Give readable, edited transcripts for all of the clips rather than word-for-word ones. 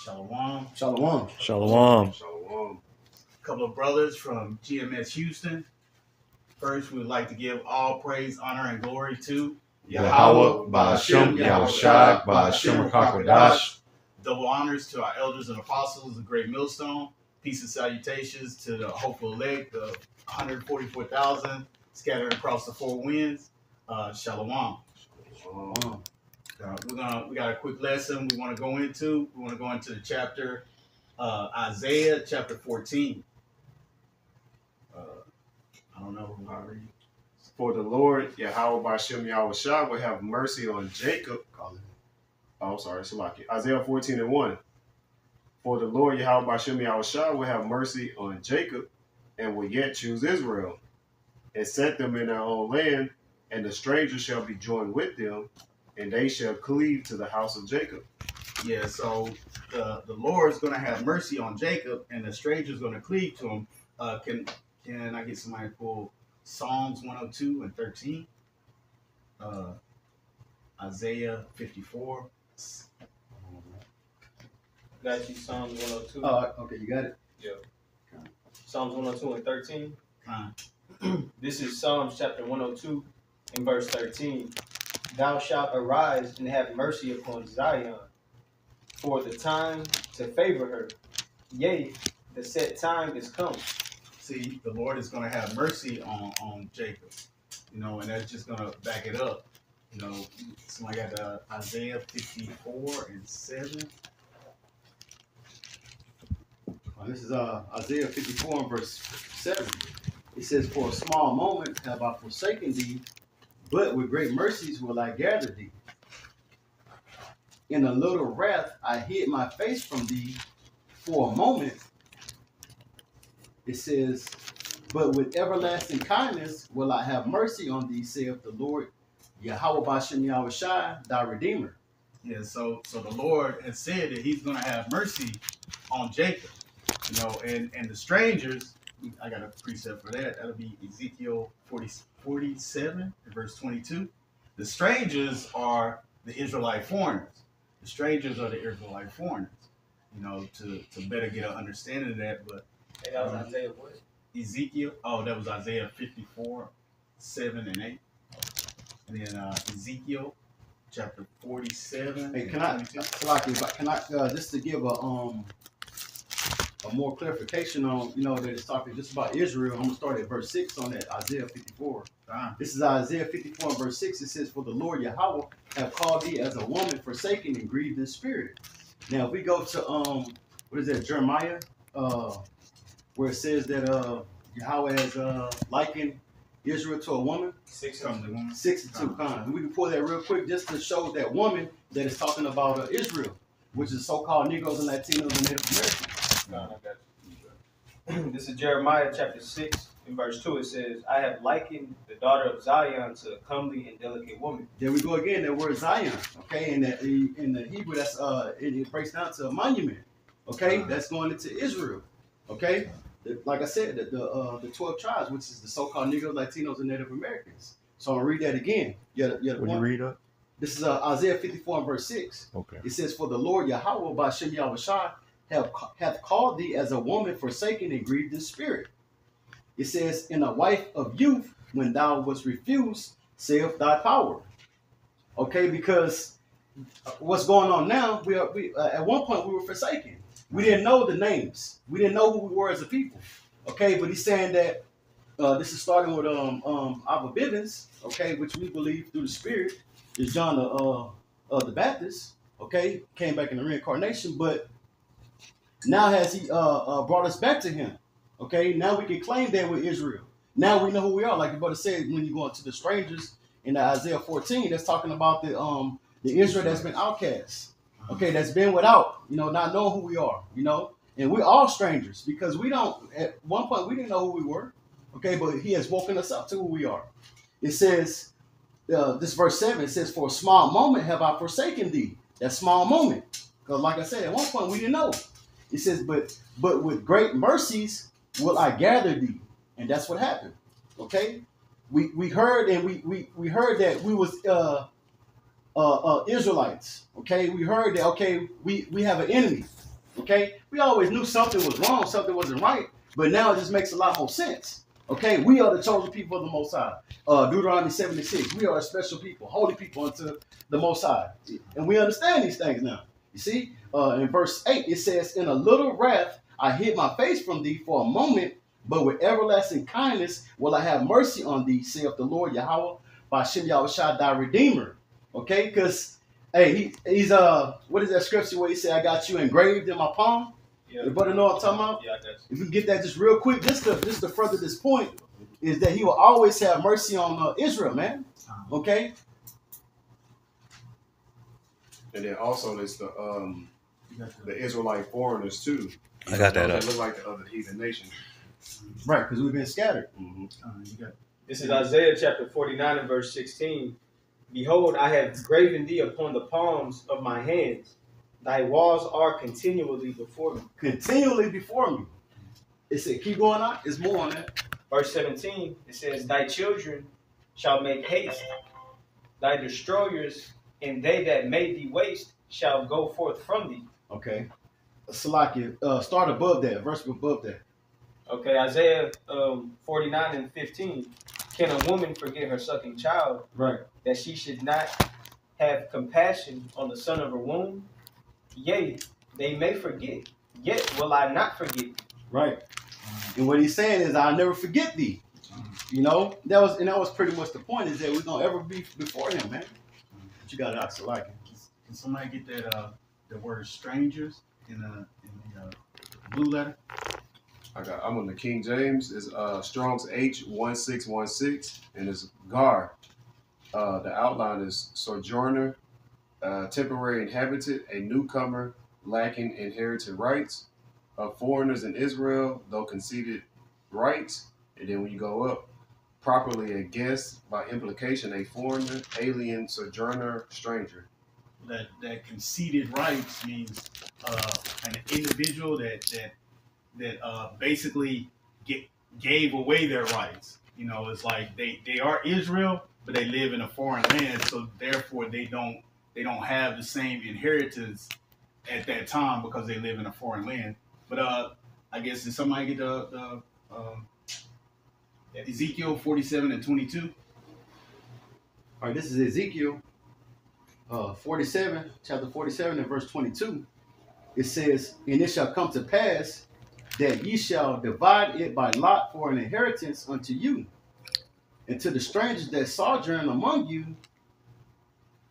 Shalom. Shalom. Shalom. Shalom. A couple of brothers from GMS Houston. First, we would like to give all praise, honor, and glory to Yahweh, Ba'ashem, Yahushua, Ba'ashem Hakodash. Double honors to our elders and apostles, the great millstone. Peace and salutations to the hopeful elect, the 144,000 scattered across the four winds. Shalom. We got a quick lesson we want to go into. We want to go into the chapter Isaiah chapter 14. I don't know who I read. For the Lord, Yahweh Ba'ashem Yahushua, will have mercy on Jacob. Oh, sorry, Salaki. Isaiah 14:1. For the Lord, Yahweh Ba'ashem Yahushua, will have mercy on Jacob and will yet choose Israel and set them in their own land, and the stranger shall be joined with them, and they shall cleave to the house of Jacob. Yeah, so the Lord is going to have mercy on Jacob, and the stranger is going to cleave to him. Can I get somebody to pull Psalms 102 and 13? Isaiah 54. Got you, Psalms 102. Oh, okay, you got it. Yeah. Psalms 102 and 13. Fine. This is Psalms chapter 102 and verse 13. Thou shalt arise and have mercy upon Zion, for the time to favor her. Yea, the set time is come. See, the Lord is going to have mercy on Jacob, and that's just going to back it up. Somebody got Isaiah 54 and 7. This is Isaiah 54 and verse 7. It says, for a small moment have I forsaken thee, but with great mercies will I gather thee. In a little wrath I hid my face from thee for a moment. It says, but with everlasting kindness will I have mercy on thee, saith the Lord, Yahweh Ba'ashem Yahushua, thy Redeemer. Yeah, so the Lord has said that he's going to have mercy on Jacob, and the strangers, I got a precept for that. That'll be Ezekiel 47, verse 22. The strangers are the Israelite foreigners. The strangers are the Israelite foreigners, to better get an understanding of that. But Hey, that was Isaiah what? Ezekiel, that was Isaiah 54, 7 and 8. And then Ezekiel chapter 47. Hey, can I just to give a more clarification on, that it's talking just about Israel. I'm gonna start at verse 6 on that Isaiah 54. This is Isaiah 54 and verse 6. It says, for the Lord Yahweh have called thee as a woman forsaken and grieved in spirit. Now, if we go to what is that, Jeremiah, where it says that Yahweh has likened Israel to a woman. 62. 62. We can pull that real quick just to show that woman that is talking about Israel, which is so-called Negroes and Latinos and Native Americans. No, I got you. This is Jeremiah chapter 6 in verse 2. It says, I have likened the daughter of Zion to a comely and delicate woman. There we go again, that word Zion. Okay, in the Hebrew, that's it breaks down to a monument. Okay, that's going into Israel. Okay, like I said, the 12 tribes, which is the so-called Negroes, Latinos, and Native Americans. So I'll read that again. Will you read up? This is Isaiah 54 and verse 6. Okay. It says, for the Lord Yahweh Ba'ashem Yahushua hath called thee as a woman forsaken and grieved in spirit. It says, in a wife of youth, when thou wast refused, saith thy power. Okay, because what's going on now, we at one point we were forsaken. We didn't know the names. We didn't know who we were as a people. Okay, but he's saying that this is starting with Abba Bivens, okay, which we believe through the Spirit is John the Baptist. Okay, came back in the reincarnation, but now has he brought us back to him? Okay, now we can claim that we're Israel. Now we know who we are. Like the brother said, when you go into the strangers in Isaiah 14, that's talking about the Israel that's been outcast. Okay, that's been without, not knowing who we are, and we're all strangers because we don't, at one point, we didn't know who we were. Okay, but he has woken us up to who we are. It says, this verse 7, it says, for a small moment have I forsaken thee. That small moment. Because like I said, at one point we didn't know. It says, but with great mercies will I gather thee. And that's what happened. Okay? We heard and we heard that we was Israelites. Okay, we heard that. Okay, we have an enemy. Okay, we always knew something was wrong, something wasn't right, but now it just makes a lot more sense. Okay, we are the chosen people of the Most High. Deuteronomy 76, we are a special people, holy people unto the Most High. And we understand these things now. You see, in verse 8, it says, in a little wrath, I hid my face from thee for a moment, but with everlasting kindness will I have mercy on thee, saith the Lord Yahweh, by Shem Yahushua thy Redeemer. Okay, because, hey, he's, what is that scripture where he said, I got you engraved in my palm? Yeah. You better know what I'm talking about? Yeah, I got you. If you get that just real quick, just to further this point, is that he will always have mercy on Israel, man. Okay? And then also there's the Israelite foreigners too. I got that up. They look like the other heathen nations. Right, because we've been scattered. Mm-hmm. This is Isaiah chapter 49 and verse 16. Behold, I have graven thee upon the palms of my hands. Thy walls are continually before me. Continually before me. It said, keep going on. It's more on that. Verse 17, it says, thy children shall make haste. Thy destroyers and they that made thee waste shall go forth from thee. Okay. Salakia, start above that, verse above that. Okay, Isaiah 49 and 15. Can a woman forget her sucking child, Right. that she should not have compassion on the son of her womb? Yea, they may forget, yet will I not forget. Right. And what he's saying is, I'll never forget thee. You know, that was pretty much the point, is that we're gonna ever be before him, man. But you got it, Salakia. Can somebody get that the word strangers in the blue letter? I'm on the King James. It's Strong's H1616, and it's Gar. The outline is sojourner, temporary inhabitant, a newcomer lacking inherited rights, foreigners in Israel, though conceded rights. And then when you go up, properly a guest, by implication a foreigner, alien, sojourner, stranger. That conceded rights means an individual that basically gave away their rights. You know, it's like they are Israel, but they live in a foreign land, so therefore they don't have the same inheritance at that time because they live in a foreign land. But I guess did somebody get the Ezekiel 47 and 22? All right, this is Ezekiel 47, chapter 47 and verse 22. It says, and it shall come to pass that ye shall divide it by lot for an inheritance unto you, and to the strangers that sojourn among you,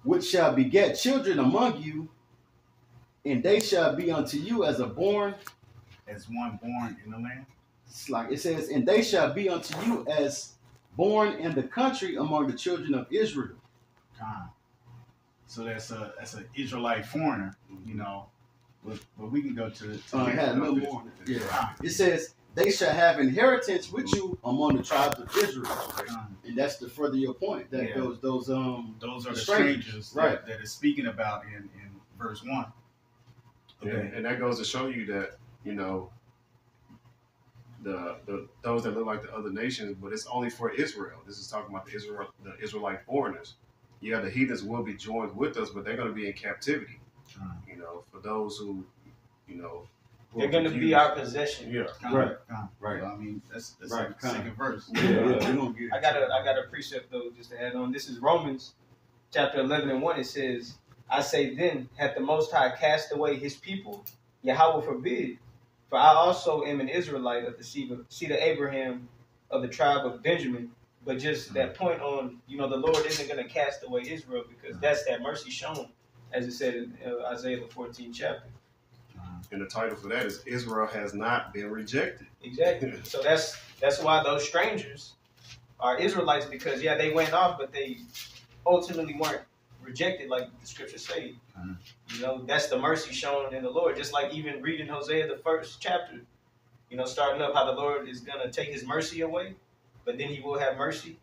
which shall beget children among you, and they shall be unto you as one born in the land. It's like it says, and they shall be unto you as born in the country among the children of Israel. So that's an Israelite foreigner, you know. But we can go to I had a little more. Yeah. It says, they shall have inheritance with you among the tribes of Israel. And that's to further your point. That those are the strangers right. that is speaking about in verse 1. Okay. Yeah, and that goes to show you that, you know, the those that look like the other nations, but it's only for Israel. This is talking about the Israelite foreigners. Yeah, the heathens will be joined with us, but they're going to be in captivity. You know, for those who, you know, they're going to be our possession. Yeah, right. Well, I mean, that's right. The second verse. I got a precept though, just to add on. This is Romans chapter 11 and 1. It says, I say then, hath the Most High cast away his people? Yahweh forbid. For I also am an Israelite of the seed of Abraham, of the tribe of Benjamin. But just that point on, you know, the Lord isn't going to cast away Israel, because that's that mercy shown, as it said in Isaiah the 14th chapter. And the title for that is Israel has not been rejected. Exactly. So that's why those strangers are Israelites, because they went off, but they ultimately weren't rejected like the scriptures say. You know, that's the mercy shown in the Lord. Just like even reading Hosea the 1st chapter, you know, starting up how the Lord is gonna take his mercy away, but then he will have mercy.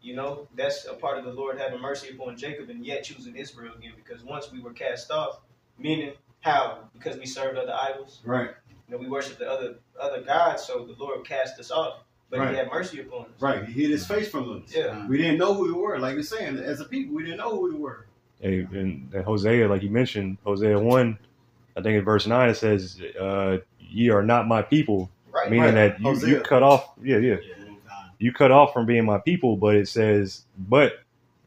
You know, that's a part of the Lord having mercy upon Jacob and yet choosing Israel again, because once we were cast off, meaning how? Because we served other idols. Right. You know, we worshiped the other gods, so the Lord cast us off. But he had mercy upon us. Right. He hid his face from us. Yeah. We didn't know who we were. Like you're saying, as a people, we didn't know who we were. Hey, and Hosea, like you mentioned, Hosea 1, I think in verse 9 it says, "Ye are not my people," Right. meaning that you Hosea. cut off. Yeah, Yeah, you cut off from being my people. But it says, "But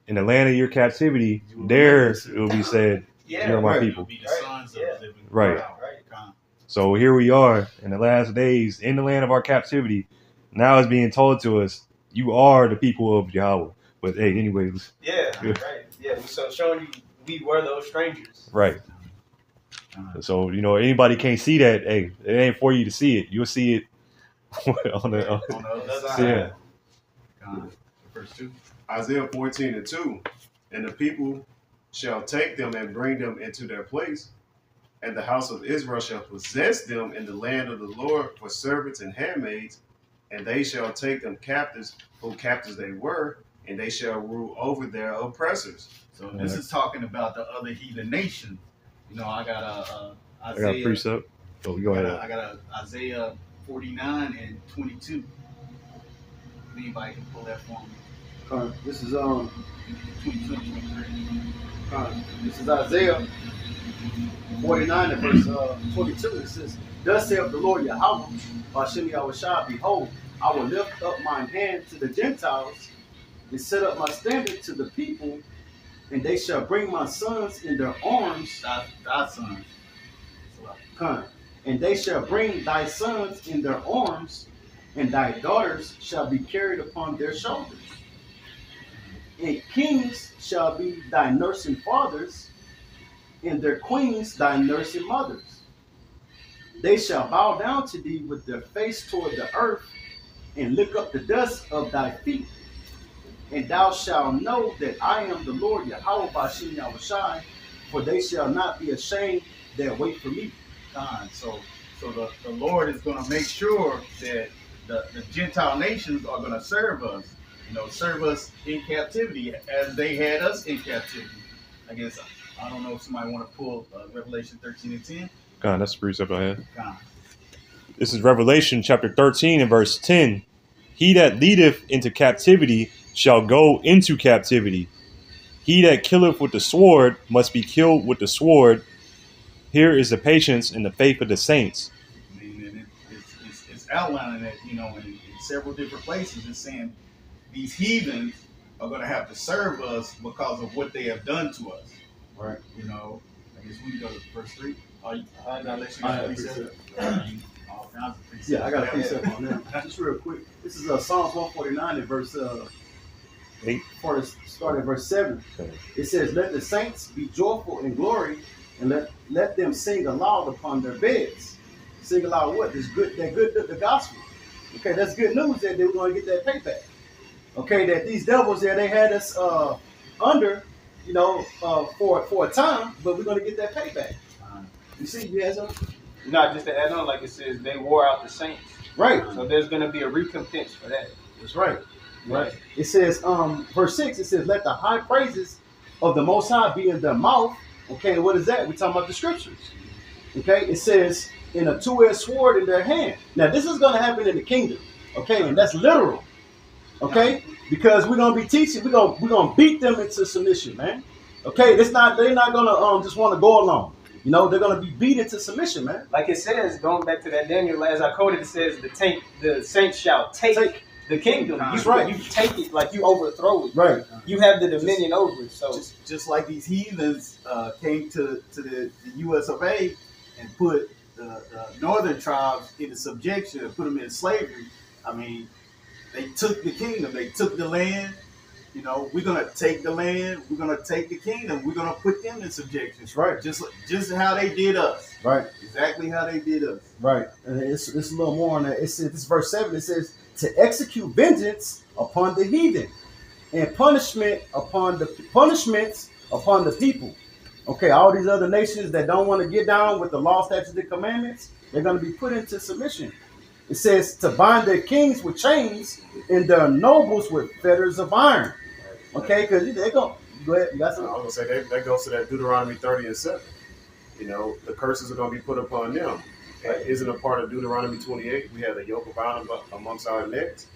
in the land of your captivity, there it will be said, Yeah. you're my right. people." Be the Right. sons of Yeah. the living Right. God. Right. Con. So here we are in the last days, in the land of our captivity. Now it's being told to us, "You are the people of Yahweh." But hey, anyways, Yeah. Right. Yeah. So showing you we were those strangers. right. Con. So anybody can't see that. Hey, it ain't for you to see it. You'll see it on the. On the other Another side. Yeah. Con. Verse 2. Isaiah 14:2, and the people shall take them and bring them into their place, and the house of Israel shall possess them in the land of the Lord for servants and handmaids, and they shall take them captives, who captives they were, and they shall rule over their oppressors. So this is talking about the other heathen nations. I got I got a Isaiah. precept. Oh, go ahead. I got a Isaiah 49 and 22. If anybody can pull that for me. This is 22 and 23. This is Isaiah 49 and verse 22. It says, "Thus saith the Lord Yahweh, Bashem Yahushua, behold, I will lift up mine hand to the Gentiles and set up my standard to the people, and they shall bring my sons in their arms, Thy sons. and they shall bring thy sons in their arms, and thy daughters shall be carried upon their shoulders. And kings shall be thy nursing fathers, and their queens thy nursing mothers. They shall bow down to thee with their face toward the earth, and lick up the dust of thy feet. And thou shalt know that I am the Lord Yahweh Bashem Yahushai, for they shall not be ashamed that wait for me." Con. So the Lord is going to make sure that the Gentile nations are going to serve us. Serve us in captivity as they had us in captivity. I guess I don't know if somebody want to pull Revelation 13 and 10. God, that's the precept I had. Con. This is Revelation chapter 13 and verse 10. "He that leadeth into captivity shall go into captivity. He that killeth with the sword must be killed with the sword. Here is the patience and the faith of the saints." I mean, and it's outlining that, in several different places. It's saying these heathens are going to have to serve us because of what they have done to us. Right. I guess we can go to verse 3. I'll let you I guys have precept. All kinds of precepts. Yeah, I got a precept on that. Just real quick. This is Psalms 149 and verse 8. Start at verse 7. Okay. It says, "Let the saints be joyful in glory, and let them sing aloud upon their beds." Sing aloud what? The gospel. Okay, that's good news that they were going to get that payback. Okay, that these devils there, they had us under, for a time, but we're going to get that payback. You see, yes, sir? Not just to add on, like it says, they wore out the saints. Right. So there's going to be a recompense for that. That's right. Right. It says, verse 6, it says, "Let the high praises of the Most High be in their mouth." Okay, what is that? We're talking about the scriptures. Okay, it says, "In a two-edged sword in their hand." Now, this is going to happen in the kingdom. Okay, and that's literal. Okay, because we're going to be teaching, we're going to beat them into submission, man. Okay, they're not going to just want to go along. They're going to be beat into submission, man. Like it says, going back to that Daniel, as I quoted, it says, the saints shall take the kingdom. That's right. You take it, like you overthrow it. Right. You have the dominion over it. So Just like these heathens came to the U.S. of A. and put the northern tribes into subjection and put them in slavery. I mean, they took the kingdom. They took the land. We're gonna take the land. We're gonna take the kingdom. We're gonna put them in subjection. That's right. Just how they did us. Right. Exactly how they did us. Right. And it's a little more on that. It says, this verse 7, it says, "To execute vengeance upon the heathen, and punishments upon the people." Okay, all these other nations that don't want to get down with the law, statutes, and commandments, they're going to be put into submission. It says, "To bind their kings with chains and their nobles with fetters of iron." Okay, because they go ahead. You got I something? was going to say, that goes to that Deuteronomy 30 and 7. The curses are going to be put upon them. Isn't a part of Deuteronomy 28? We had a yoke of iron amongst our necks.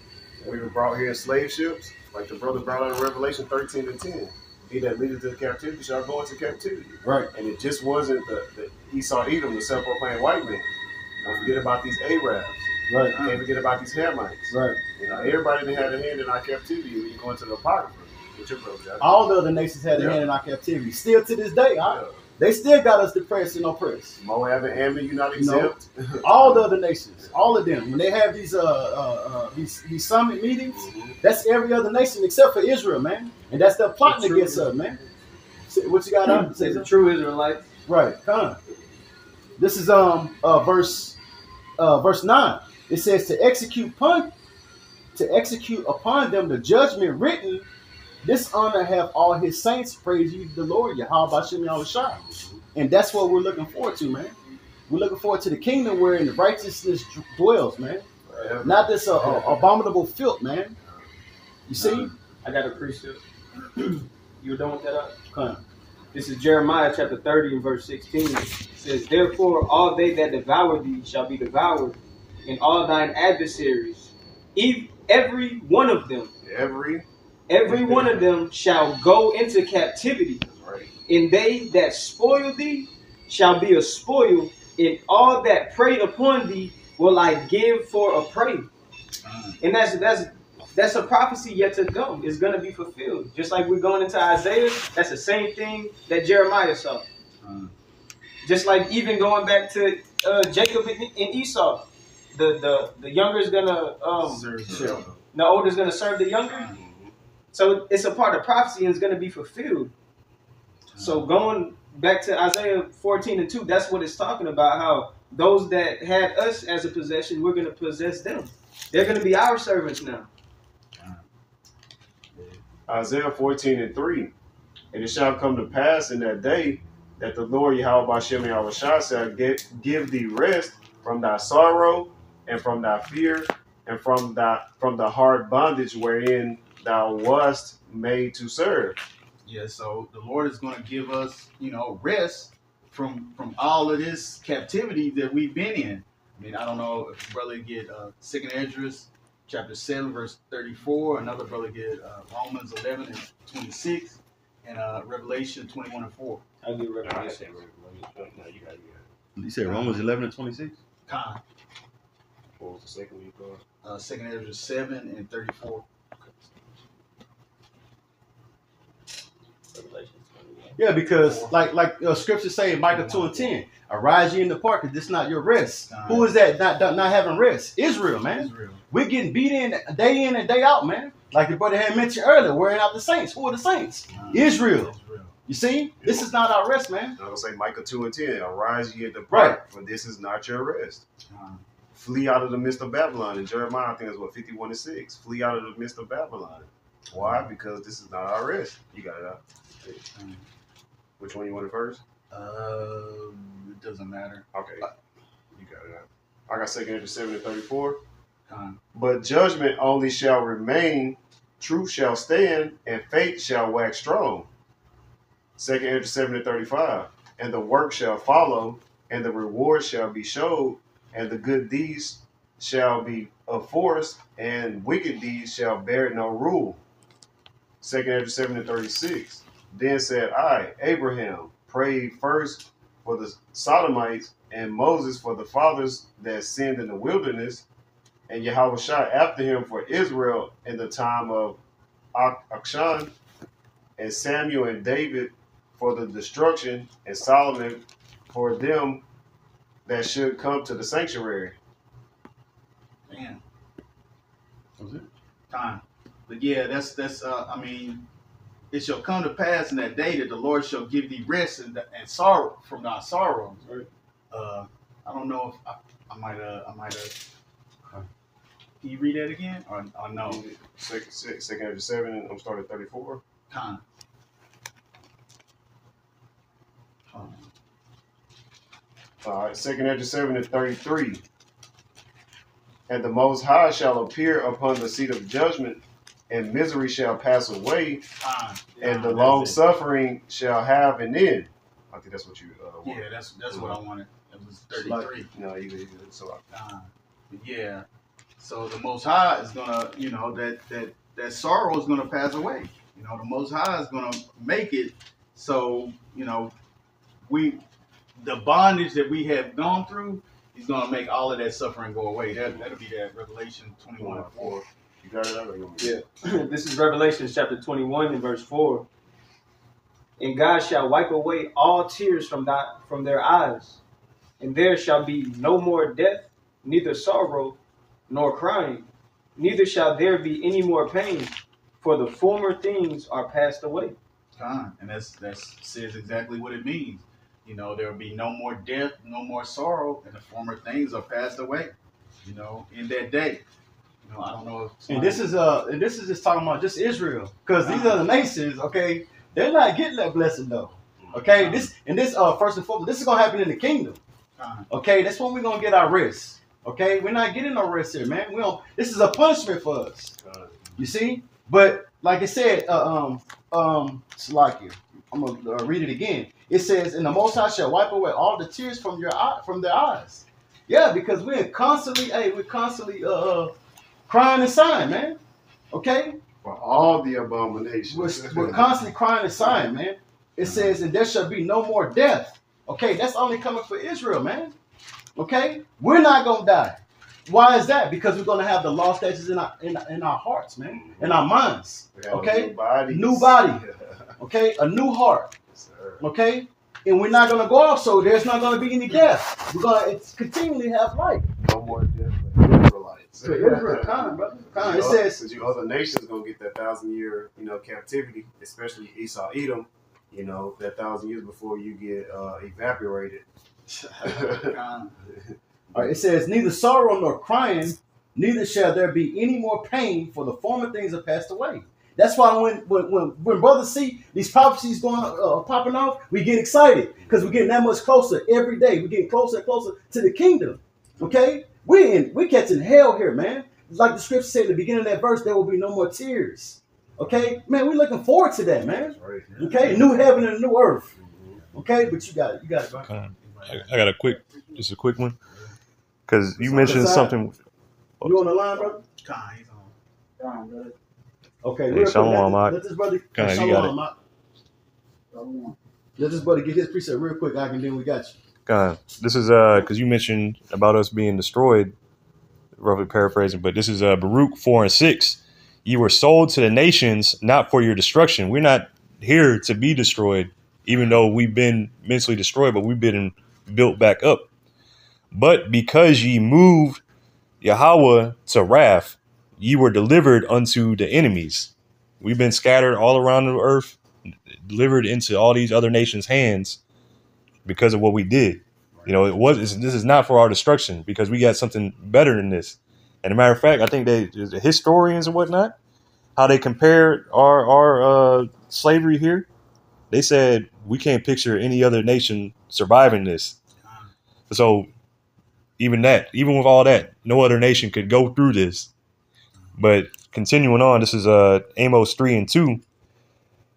We were brought here in slave ships, like the brother brought out in Revelation 13 and 10. He that leadeth to captivity shall go into captivity. Right. And it just wasn't the Esau Edom, the self-proclaimed white man. Don't forget about these Arabs. Right. Can't forget about these Hamites. Right. You know, everybody that had a hand in our captivity when you go into the Apocrypha. With your brother, All the other nations had their hand in our captivity. Still to this day, they still got us depressed and oppressed. Moab and Ammon, you're not exempt. All the other nations, all of them, when they have these summit meetings, that's every other nation except for Israel, man. And that's their plotting against us, man. What you got to say? The true Israelites. Right, come on. This is verse 9. It says to execute upon them the judgment written. This honor have all his saints. Praise you, the Lord, Yahweh Bashem Yahushua. And that's what we're looking forward to, man. We're looking forward to the kingdom wherein the righteousness dwells, man. Not this abominable filth, man. You see? I got a precept. You were done with that up? Okay. This is Jeremiah chapter 30 and verse 16. It says, therefore all they that devour thee shall be devoured, and all thine adversaries, every one of them, every one of them shall go into captivity. Right. And they that spoil thee shall be a spoil, and all that prey upon thee will I give for a prey. And that's a prophecy yet to come. It's going to be fulfilled. Just like we're going into Isaiah, that's the same thing that Jeremiah saw. Just like even going back to Jacob and Esau, the younger is going to the older is going to serve the younger. So it's a part of prophecy and it's going to be fulfilled. So going back to Isaiah 14:2, that's what it's talking about, how those that had us as a possession, we're going to possess them. They're going to be our servants now. Isaiah 14:3. And it shall come to pass in that day that the Lord Yahweh Bashem Yahushua shall give thee rest from thy sorrow and from thy fear and from the hard bondage wherein thou wast made to serve. Yeah, so the Lord is going to give us, rest from all of this captivity that we've been in. I mean, I don't know if brother get 2nd Esdras chapter 7 verse 34. Another brother get Romans 11 and 26, and Revelation 21 and 4. I'll give Revelation. You said Romans 11 and 26? Con. What was the second one you called? 2nd Esdras 7 and 34. Yeah, because like scriptures say in Micah 2 and 10, arise ye in the park, because this is not your rest. Who is that not having rest? Israel, man. Israel. We're getting beat in and day out, man. Like the brother had mentioned earlier, wearing out the saints. Who are the saints? Israel. You see? This is not our rest, man. I will say Micah 2 and 10, arise ye in the park, for this is not your rest. Flee out of the midst of Babylon. In Jeremiah, I think it's 51 and 6. Flee out of the midst of Babylon. Why? Because this is not our rest. You got it out. Which one you wanted first? It doesn't matter. Okay. You got it out. I got 2nd Esdras 7 and 34. Con. But judgment only shall remain, truth shall stand, and faith shall wax strong. 2nd Esdras 7 and 35. And the work shall follow, and the reward shall be showed, and the good deeds shall be of force, and wicked deeds shall bear no rule. 2nd Esdras 7 and 36. Then said I, Abraham, prayed first for the Sodomites, and Moses for the fathers that sinned in the wilderness, and Yahushua after him for Israel in the time of Akshan, and Samuel and David for the destruction, and Solomon for them that should come to the sanctuary. Man. Was it? Con. But yeah, that's I mean, it shall come to pass in that day that the Lord shall give thee rest and sorrow from thy sorrows. Right. I don't know if I might have. Can you read that again or no? 2nd Esdras 7, I'm starting at 34. Con. All right, 2nd Esdras 7 and 33. And the Most High shall appear upon the seat of judgment, and misery shall pass away, and the long suffering shall have an end. I think that's what you want. Yeah, that's what I wanted. It was 33. No, you good. So But yeah, so the Most High is gonna, that sorrow is gonna pass away. You know, the Most High is going to make it so, you know, the bondage that we have gone through, he's going to make all of that suffering go away. That'll be that Revelation 21:4. You got it already? Yeah. This is Revelation chapter 21 and verse 4. And God shall wipe away all tears from their eyes, and there shall be no more death, neither sorrow nor crying, neither shall there be any more pain, for the former things are passed away. Time. And that says exactly what it means. You know, there will be no more death, no more sorrow, and the former things are passed away. You know, in that day. You know, I don't know if And this is just talking about just Israel, because these other nations, okay, they're not getting that blessing though. Okay, this first and foremost, this is gonna happen in the kingdom. Okay, that's when we're gonna get our rest. Okay, we're not getting no rest here, man. We don't. This is a punishment for us. You see, but like I said, Salakia, I'm gonna read it again. It says, "And the Most High shall wipe away all the tears from their eyes." Yeah, because we're constantly crying and sighing, man. Okay, For all the abominations. we're constantly crying and sighing, man. It says, "And there shall be no more death." Okay, that's only coming for Israel, man. Okay, we're not gonna die. Why is that? Because we're gonna have the law statutes in our hearts, man, in our minds. We have Okay, a new body. Okay, a new heart. Okay, and we're not gonna go off, so there's not gonna be any death. We're gonna continually have life. No more death for Israelites. So Israel, time, brother. Time. It says, you other nations gonna get that 1,000-year, captivity, especially Esau, Edom. That 1,000 years before you get evaporated. all right, it says, "Neither sorrow nor crying, neither shall there be any more pain, for the former things are passed away." That's why when brothers see these prophecies going popping off, we get excited because we're getting that much closer every day. We're getting closer and closer to the kingdom. Okay, we catching hell here, man. Like the scripture said at the beginning of that verse, there will be no more tears. Okay, man, we're looking forward to that, man. Okay, new heaven and a new earth. Okay, but you got it, bro. I got a quick one, because you mentioned something. You on the line, brother? he's on. Brother. Okay, Hey, real quick, Shalom, let this brother. Kind of, you got it. Let this brother get his precept real quick. Then we got you. God, this is because you mentioned about us being destroyed, roughly paraphrasing, but this is Baruch 4:6. You were sold to the nations, not for your destruction. We're not here to be destroyed, even though we've been mentally destroyed, but we've been built back up. But because ye moved Yahweh to wrath, ye were delivered unto the enemies. We've been scattered all around the earth, delivered into all these other nations' hands because of what we did. This is not for our destruction, because we got something better than this. And a matter of fact, I think the historians and whatnot, how they compared our slavery here, they said we can't picture any other nation surviving this. So even with all that, no other nation could go through this. But continuing on, this is Amos 3:2.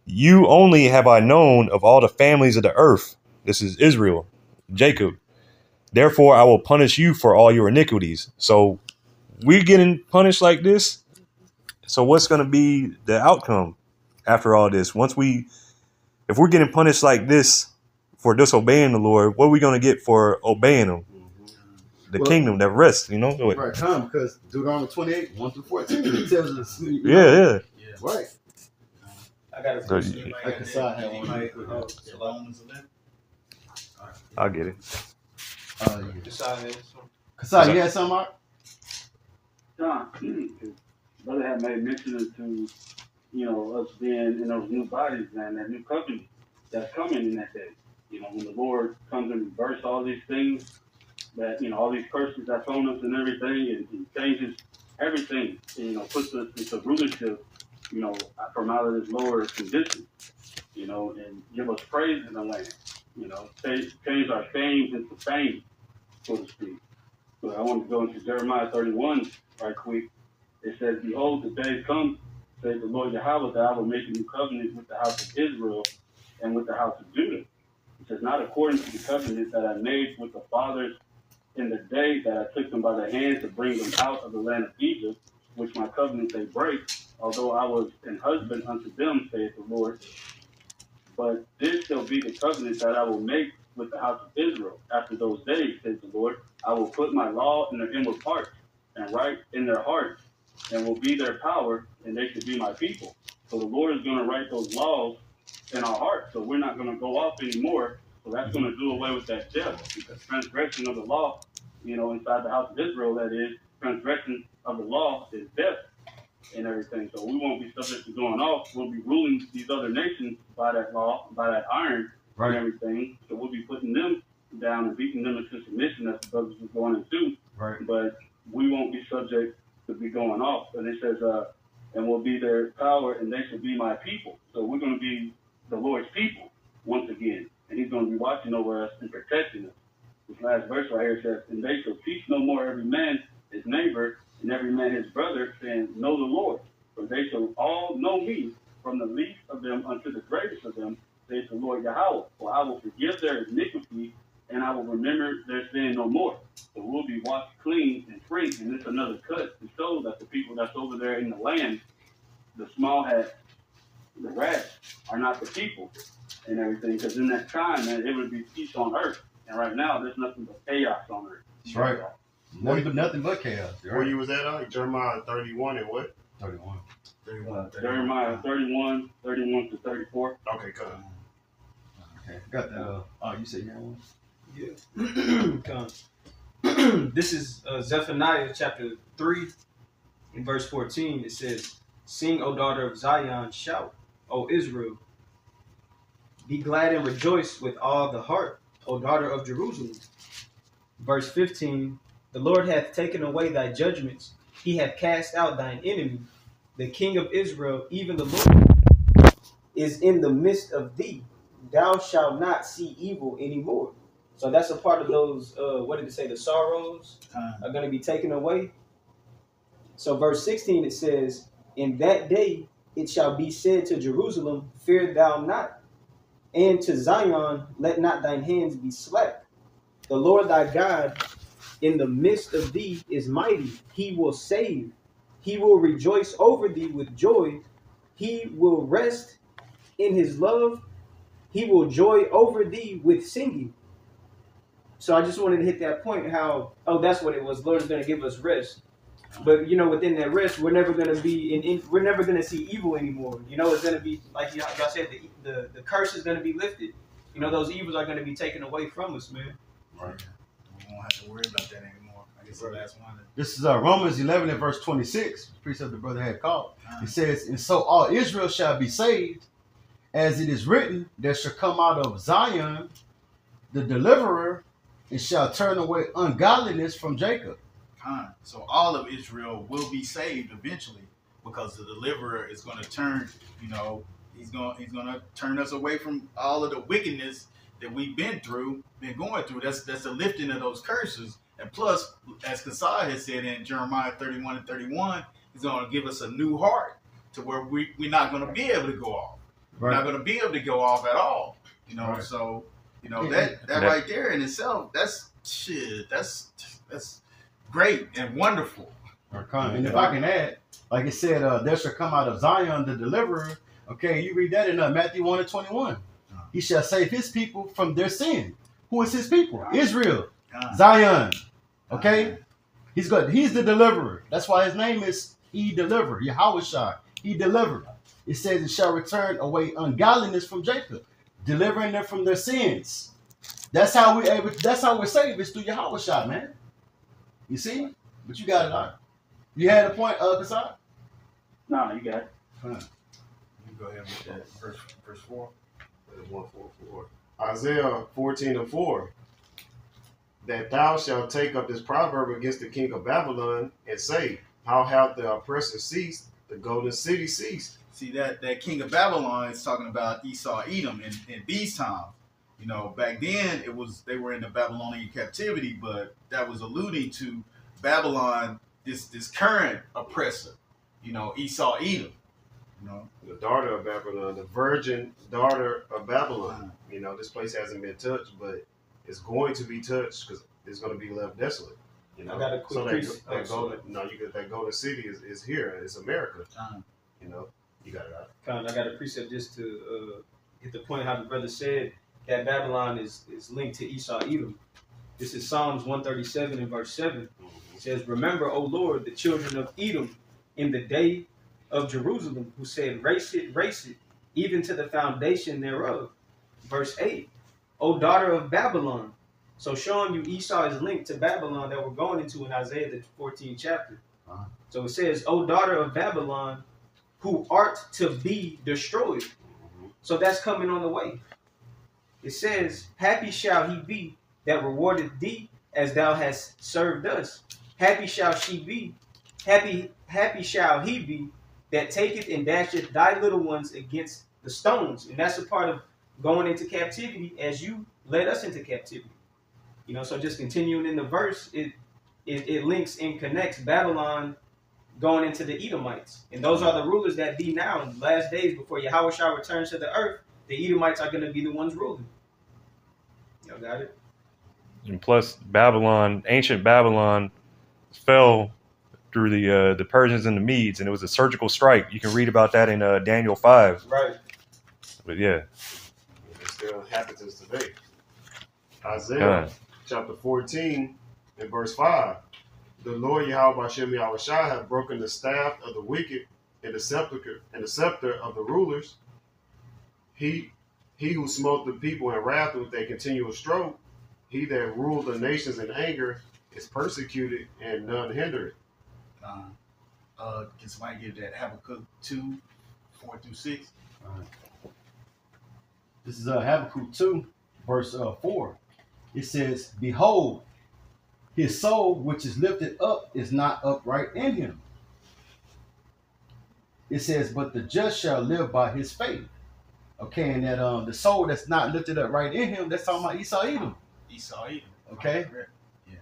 You only have I known of all the families of the earth. This is Israel, Jacob. Therefore, I will punish you for all your iniquities. So we're getting punished like this. So what's going to be the outcome after all this? If we're getting punished like this for disobeying the Lord, what are we going to get for obeying him? The kingdom, that rest, Right, time, because Deuteronomy 28, 1-14, it tells us. Yeah. Right. I got a question. Like Kasai had one. I'll get it. Kasai, you had something, Mark? John, brother had made mention to, us being in those new bodies, man, that new covenant that's coming in that day. When the Lord comes and reverse all these things, that, all these curses that's on us and everything, and he changes everything, and, puts us into rulership, from out of this lower condition, and give us praise in the land, change our shames into fame, so to speak. So I want to go into Jeremiah 31 right quick. It says, "Behold, the day comes, says the Lord Yahweh, that I will make a new covenant with the house of Israel and with the house of Judah. It says, not according to the covenant that I made with the fathers in the day that I took them by the hand to bring them out of the land of Egypt, which my covenant they break, although I was an husband unto them, saith the Lord. But this shall be the covenant that I will make with the house of Israel. After those days, says the Lord, I will put my law in their inward parts and write in their hearts, and will be their power, and they shall be my people. So the Lord is going to write those laws in our hearts, so we're not going to go off anymore. So that's going to do away with that death, because transgression of the law, inside the house of Israel, that is, transgression of the law is death and everything. So we won't be subject to going off. We'll be ruling these other nations by that law, by that iron and everything. So we'll be putting them down and beating them into submission as the brothers are going into. Right. But we won't be subject to be going off. And it says, and will be their power, and they shall be my people. So we're going to be the Lord's people once again. And he's going to be watching over us and protecting us. This last verse right here says, and they shall teach no more every man his neighbor, and every man his brother, saying, know the Lord. For they shall all know me, from the least of them unto the greatest of them, saith the Lord Yahweh. For I will forgive their iniquity, and I will remember their sin no more. So we'll be washed clean and free. And it's another cut to show that the people that's over there in the land, the small hats, the rats, are not the people and everything. Because in that time, man, it would be peace on earth. And right now, there's nothing but chaos on earth. That's right. Nothing but chaos. Where you was at, Jeremiah 31 and what? 31. Jeremiah 31 to 34. Okay, cut. Okay. Got that. You said you had one? Yeah. This is Zephaniah chapter 3 in verse 14. It says, sing, O daughter of Zion, shout, O Israel. Be glad and rejoice with all the heart, O daughter of Jerusalem. Verse 15, the Lord hath taken away thy judgments. He hath cast out thine enemy. The King of Israel, even the Lord, is in the midst of thee. Thou shalt not see evil anymore. So that's a part of those, what did it say? The sorrows are going to be taken away. So verse 16, it says, in that day it shall be said to Jerusalem, fear thou not. And to Zion, let not thine hands be slack. The Lord thy God in the midst of thee is mighty. He will save. He will rejoice over thee with joy. He will rest in his love. He will joy over thee with singing. So I just wanted to hit that point how, that's what it was. Lord is going to give us rest. But, within that rest, we're never going to be we're never going to see evil anymore. It's going to be, like y'all said, the curse is going to be lifted. Those evils are going to be taken away from us, man. Right. We won't have to worry about that anymore. I guess the last one. This is Romans 11 and verse 26. The precept the brother had called. It says, and so all Israel shall be saved, as it is written, there shall come out of Zion the deliverer, and shall turn away ungodliness from Jacob. So all of Israel will be saved eventually, because the deliverer is going to turn, he's going to turn us away from all of the wickedness that we've been going through. That's the lifting of those curses. And plus, as Kasai has said in Jeremiah 31 and 31, he's going to give us a new heart to where we're not going to be able to go off. Right. We're not going to be able to go off at all. Right. So, that right there in itself, that's great and wonderful. And if I can add, like it said, there shall come out of Zion the deliverer. Okay, you read that in Matthew 1 and 21. He shall save his people from their sin. Who is his people? Israel. Zion. Okay? He's good. He's the deliverer. That's why his name is He Deliverer. Yahushua. He delivered. It says it shall return away ungodliness from Jacob, delivering them from their sins. That's how we're saved. It's through Yahushua, man. You see? But you got it on. You had a point, Kasai? No, you got it. You go ahead with that verse 4. 1:4. Isaiah 14 and 4. That thou shalt take up this proverb against the king of Babylon and say, how hath the oppressor ceased? The golden city ceased. See, that king of Babylon is talking about Esau, Edom in these times. Back then they were in the Babylonian captivity, but that was alluding to Babylon, this current oppressor, Esau, Edom. The daughter of Babylon, the virgin daughter of Babylon. This place hasn't been touched, but it's going to be touched because it's going to be left desolate. I got a quick that golden city is here. It's America. You know, you got it out. I got a precept just to hit the point how the brother said that Babylon is linked to Esau Edom. This is Psalms 137 and verse 7. It says, "Remember, O Lord, the children of Edom in the day of Jerusalem, who said, race it, even to the foundation thereof." Verse 8, "O daughter of Babylon." So showing you Esau is linked to Babylon that we're going into in Isaiah the 14th chapter. So it says, "O daughter of Babylon, who art to be destroyed." So that's coming on the way. It says, "Happy shall he be that rewardeth thee as thou hast served us. Happy shall she be, happy shall he be that taketh and dasheth thy little ones against the stones." And that's a part of going into captivity as you led us into captivity. You know, so just continuing in the verse, it links and connects Babylon going into the Edomites. And those are the rulers that be now in the last days before Yahweh shall return to the earth. The Edomites are going to be the ones ruling. Y'all got it? And plus, Babylon, ancient Babylon, fell through the Persians and the Medes, and it was a surgical strike. You can read about that in Daniel 5. Right. But yeah, It still happens today. Isaiah chapter 14 and verse 5. "The Lord Yahweh Bashem Yahushua hath broken the staff of the wicked and the scepter of the rulers. He who smote the people in wrath with a continual stroke, he that ruled the nations in anger is persecuted and none hindered." Can somebody give that Habakkuk 2, 4 through 6? This is Habakkuk 2, verse 4. It says, "Behold, his soul which is lifted up is not upright in him." It says, "But the just shall live by his faith." Okay, and that the soul that's not lifted up right in him, that's talking about Esau Edom. Esau Edom. Okay. Yeah.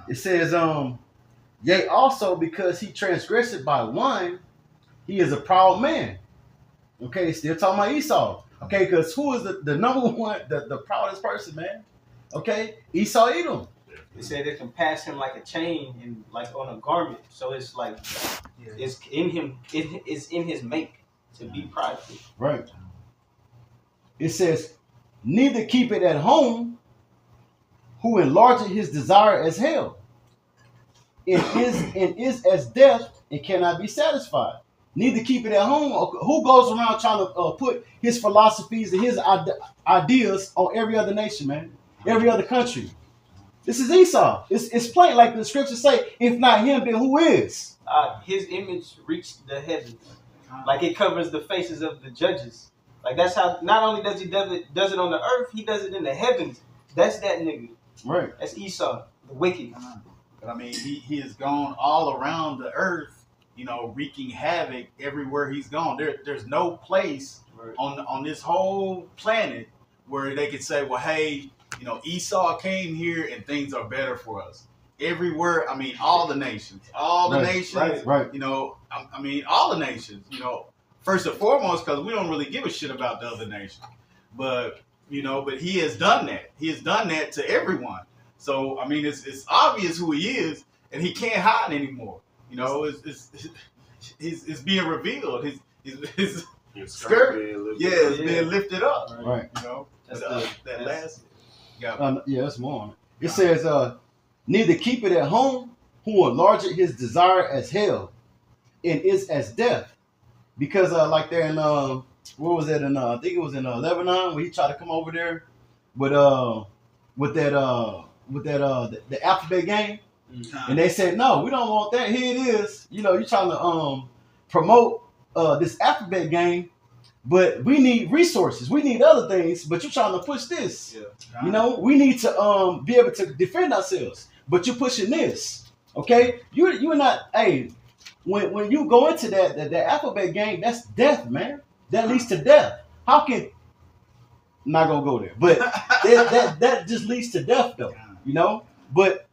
It says, "Yea, also because he transgressed by wine, he is a proud man." Okay, still talking about Esau. Okay, because who is the number one, the proudest person, man? Okay, Esau Edom. It said it can pass him like a chain and like on a garment. So it's like it's in him. It is in his make to be prideful. Right. It says, "Neither keep it at home, who enlargeth his desire as hell, and is as death, and cannot be satisfied." Neither keep it at home. Who goes around trying to put his philosophies and his ideas on every other nation, man? Every other country. This is Esau. It's plain, like the scriptures say, if not him, then who is? His image reached the heavens. Like it covers the faces of the judges. Like that's how, not only does he does it on the earth, he does it in the heavens. That's that nigga. Right. That's Esau, the wicked. But I mean, he has gone all around the earth, you know, wreaking havoc everywhere he's gone. There's no place on this whole planet where they could say, well, hey, you know, Esau came here and things are better for us. Everywhere, I mean, all the nations, right. You know, I mean, all the nations, you know, first and foremost, because we don't really give a shit about the other nations. But, you know, but he has done that. He has done that to everyone. So, I mean, it's obvious who he is, and he can't hide anymore. You know, it's being revealed. His skirt, it's being lifted up. Right. You know, that's more. It says, "Neither keep it at home, who enlargeth his desire as hell, and is as death." Because like there in where was that in I think it was in Lebanon, where he tried to come over there with the alphabet game. And they said, "No, we don't want that. Here it is. You know, you're trying to promote this alphabet game, but we need resources. We need other things, but you're trying to push this. You know, we need to be able to defend ourselves, but you're pushing this. Okay? You're not, hey, when you go into the alphabet game, that's death, man. That leads to death. How can, I'm not gonna go there, but that just leads to death though, you know? But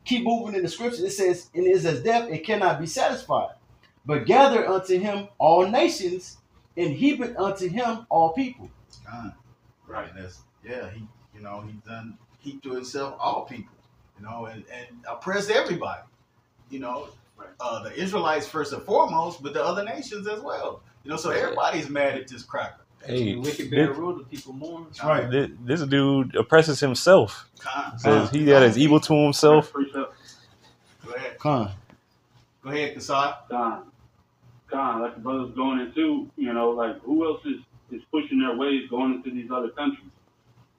keep moving in the scripture. It says, "And is as death, it cannot be satisfied. But gather unto him all nations, and heap it unto him all people." Right. And he's done heaped to himself all people, you know, and oppressed everybody. You know, the Israelites first and foremost, but the other nations as well. You know, so everybody's mad at this cracker. Hey, The wicked bear rule, the people mourn. That's right. This dude oppresses himself. Says he that is evil to himself. Go ahead. Con. Go ahead, Kasai. Con, like the brothers going into, you know, like who else is pushing their ways going into these other countries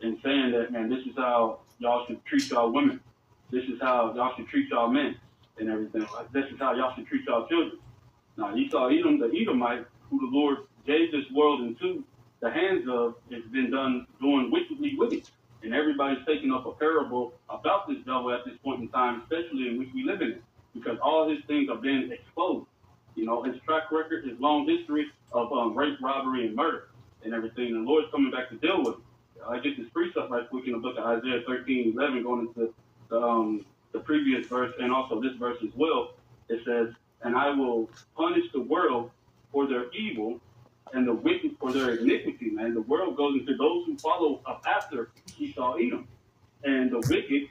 and saying that, man, this is how y'all should treat y'all women. This is how y'all should treat y'all men and everything. Like, this is how y'all should treat y'all children. Now, Esau, Edom, the Edomite, who the Lord gave this world into the hands of, has been doing wickedly wicked. And everybody's taking up a parable about this devil at this point in time, especially in which we live in it, because all his things are being exposed. You know, his track record, his long history of rape, robbery, and murder and everything. And the Lord's coming back to deal with it. I get this precept right quick in the book of Isaiah 13:11, going into the previous verse and also this verse as well. It says, and I will punish the world for their evil and the wicked for their iniquity, man. The world goes into those who follow up after Esau, Edom. And the wicked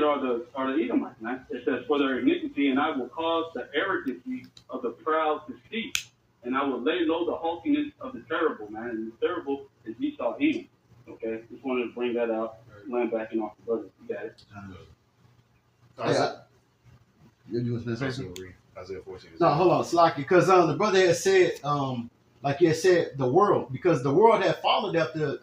are the Edomites, man. It says, for their iniquity, and I will cause the arrogancy of the proud to cease. And I will lay low the haughtiness of the terrible, man. And the terrible is Esau, Edom. Okay? Just wanted to bring that out. Land backing off the brother. You got it. You was gonna say Isaiah something? Isaiah 14. No, hold on, Slocky, because the brother had said, like he had said, the world, because the world had followed after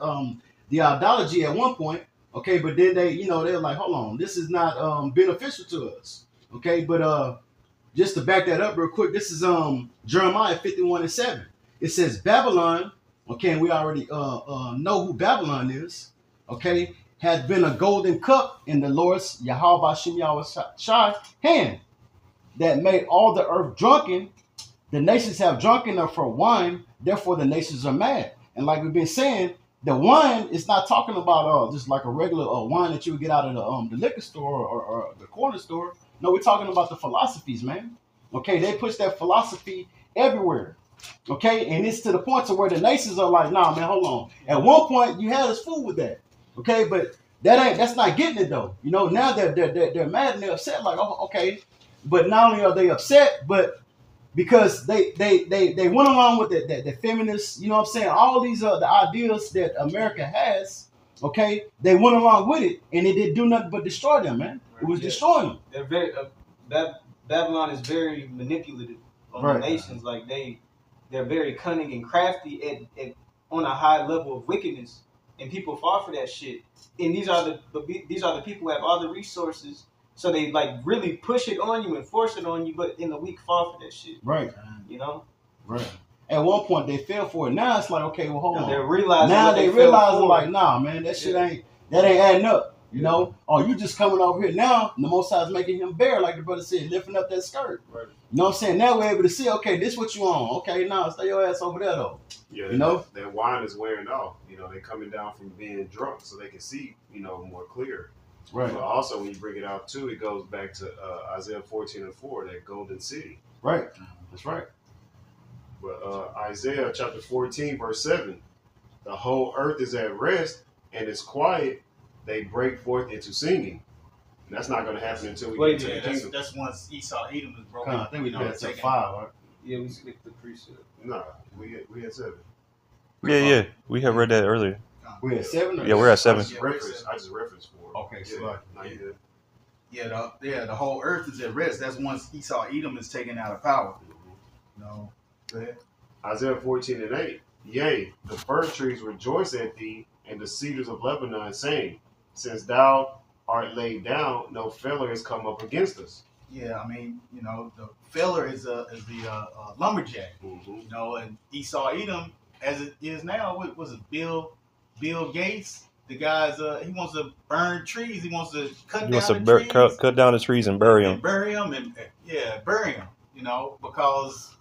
the idolatry at one point, okay, but then they, you know, they're like, hold on, this is not beneficial to us, okay, but just to back that up real quick, this is Jeremiah 51:7. It says Babylon, okay, and we already know who Babylon is, okay, had been a golden cup in the Lord's Yahweh Shem Yahushai hand, that made all the earth drunken. The nations have drunken her for wine, therefore the nations are mad. And like we've been saying, the wine is not talking about just like a regular wine that you would get out of the liquor store or the corner store. No, we're talking about the philosophies, man. Okay, they push that philosophy everywhere. Okay, and it's to the point to where the nations are like, nah, man, hold on. At one point, you had us fooled with that. Okay, but that's not getting it though. You know, now they're mad and they're upset. Like, oh, okay. But not only are they upset, but because they went along with the feminists, you know what I'm saying? All these the ideas that America has, okay, they went along with it, and it didn't do nothing but destroy them, man. It was destroying them. They're very Babylon is very manipulative on the nations. Like they're very cunning and crafty at on a high level of wickedness, and people fall for that shit. And these are the people who have all the resources. So they like really push it on you and force it on you, but in the weak fall for that shit. Right. You know? Right. At one point they fell for it. Now it's like, okay, well hold on. They're realizing now they realizing like, nah, man, that shit ain't adding up. You know? Oh, you just coming over here now, and the Most High is making him bare, like the brother said, lifting up that skirt. Right. You know what I'm saying? Now we're able to see, okay, this what you on. Okay, now stay your ass over there though. Yeah, you know? That wine is wearing off. You know, they're coming down from being drunk so they can see, you know, more clear. Right. But also, when you bring it out too, it goes back to Isaiah 14:4, that golden city. Right. That's right. But Isaiah chapter 14, verse 7, the whole earth is at rest and it's quiet. They break forth into singing. And that's not going to happen until we get to the kingdom. That's once Esau, Edom is broken. I think we got to 5, right? Yeah, we skipped the precept. No, we had 7. Yeah. We have read that earlier. We're at 7? Yeah, we're at 7. I just referenced 4. Okay, so the whole earth is at rest. That's once Esau, Edom is taken out of power. No, go ahead. Isaiah 14:8. Yea, the fir trees rejoice at thee, and the cedars of Lebanon, saying, since thou art laid down, no feller has come up against us. Yeah, I mean, you know, the feller is the lumberjack. Mm-hmm. You know, and Esau, Edom, as it is now, what was it, Bill Gates? The guy's he wants to burn trees. He wants to cut down the trees. Cut down the trees and bury them. Bury them. You know, because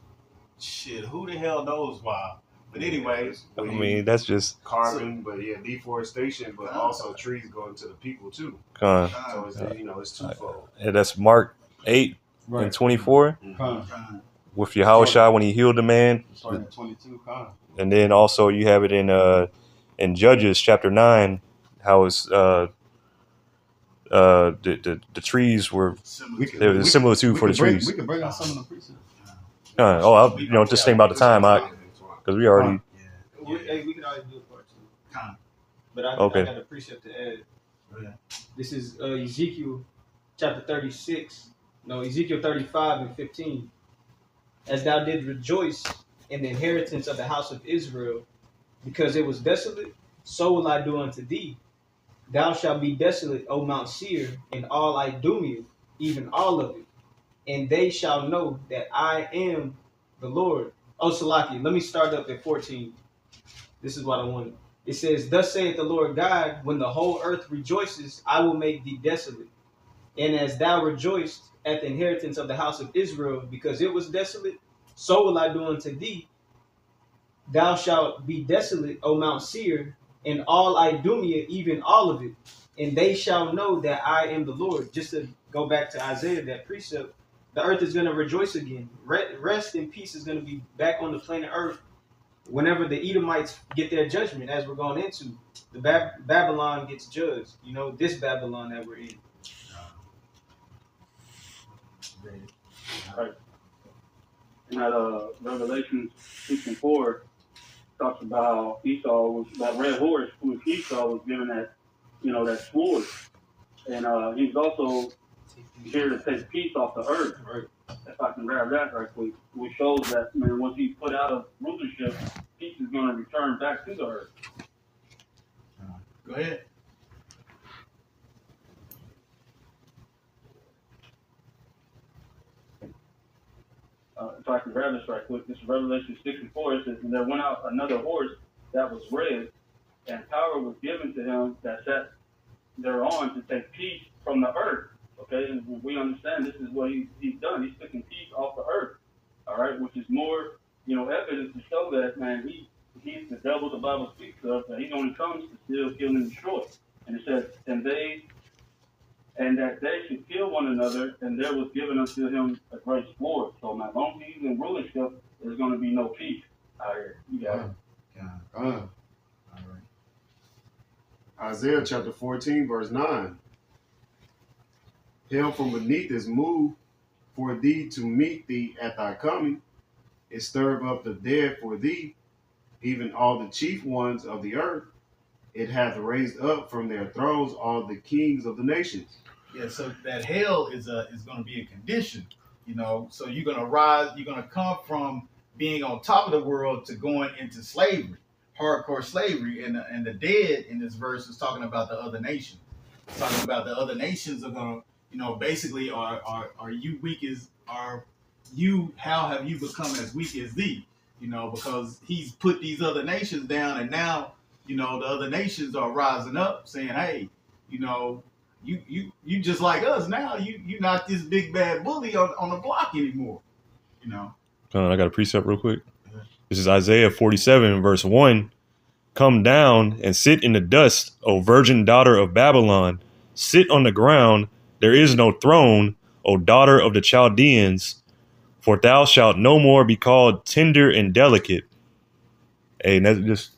shit, who the hell knows why? But anyway, I mean, that's just carbon, but deforestation, but also trees going to the people too. So it's twofold. Yeah, that's Mark 8 and 24 with Yahushua when he healed the man. Starting at 22, and then also you have it in Judges chapter 9, how it's the trees were Similar to- they were similar to for the trees. We could bring out some of the precepts. Just think about the time, because we already. We can always do a part 2. Kind But I Okay. got a precept to add. of, yeah. This is Ezekiel chapter 36. No, Ezekiel 35 and 15. As thou did rejoice in the inheritance of the house of Israel, because it was desolate, so will I do unto thee. Thou shalt be desolate, O Mount Seir, and all Idumea, even all of it. And they shall know that I am the Lord. Oh, Salaki, let me start up at 14. This is what I wanted. It says, Thus saith the Lord God, when the whole earth rejoices, I will make thee desolate. And as thou rejoiced at the inheritance of the house of Israel, because it was desolate, so will I do unto thee. Thou shalt be desolate, O Mount Seir, and all Idumea, even all of it. And they shall know that I am the Lord. Just to go back to Isaiah, that precept, the earth is going to rejoice again. Rest and peace is going to be back on the planet Earth whenever the Edomites get their judgment, as we're going into. The Babylon gets judged. You know, this Babylon that we're in. Right. And that Revelation 6 and 4 talks about how Esau was, that red horse, who was Esau, was given that, that sword. And he's also here to take peace off the earth. Right. If I can grab that right quick, which shows that, once he's put out of rulership, peace is going to return back to the earth. Go ahead. If I can grab this right quick, this is Revelation 6 and 4. It says, And there went out another horse that was red, and power was given to him that sat thereon to take peace from the earth. Okay, and we understand this is what he's done. He's taking peace off the earth. All right, which is more, evidence to show that, he's the devil the Bible speaks of, that he only comes to steal, kill, and destroy. And it says, and that they should kill one another, and there was given unto him a great sword. So as long as he's in rulership, there's going to be no peace out here. You got it. All right. Isaiah chapter 14, verse 9. Hell from beneath is moved for thee to meet thee at thy coming. It stirred up the dead for thee, even all the chief ones of the earth. It hath raised up from their thrones all the kings of the nations. Yeah, so that hell is going to be a condition, So you're going to rise. You're going to come from being on top of the world to going into slavery, hardcore slavery, and the dead in this verse is talking about the other nations. It's talking about the other nations are going to, basically, are you weak as how have you become as weak as thee? Because he's put these other nations down, and now the other nations are rising up, saying, hey, you just like us now. You not this big bad bully on the block anymore. I got a precept real quick. This is Isaiah 47, verse 1. Come down and sit in the dust, O virgin daughter of Babylon. Sit on the ground. There is no throne, O daughter of the Chaldeans. For thou shalt no more be called tender and delicate. Hey, that's just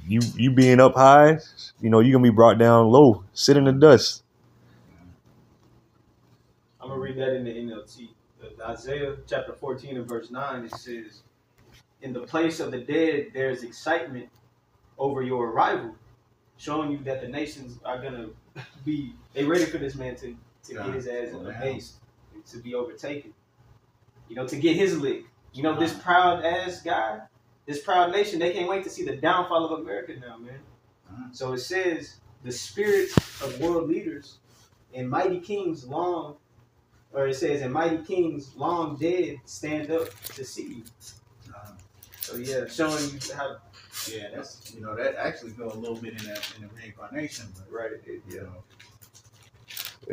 you being up high. You're going to be brought down low. Sit in the dust. I'm going to read that in the NLT. Isaiah chapter 14 and verse 9, it says, In the place of the dead, there's excitement over your arrival, showing you that the nations are going to be, they ready for this man to get his ass abased, to be overtaken, to get his lick. This proud ass guy, this proud nation, they can't wait to see the downfall of America now, man. So it says, the spirits of world leaders and mighty kings long dead stand up to see you. So yeah, showing you how. Yeah, that's that actually go a little bit in the reincarnation, but Right.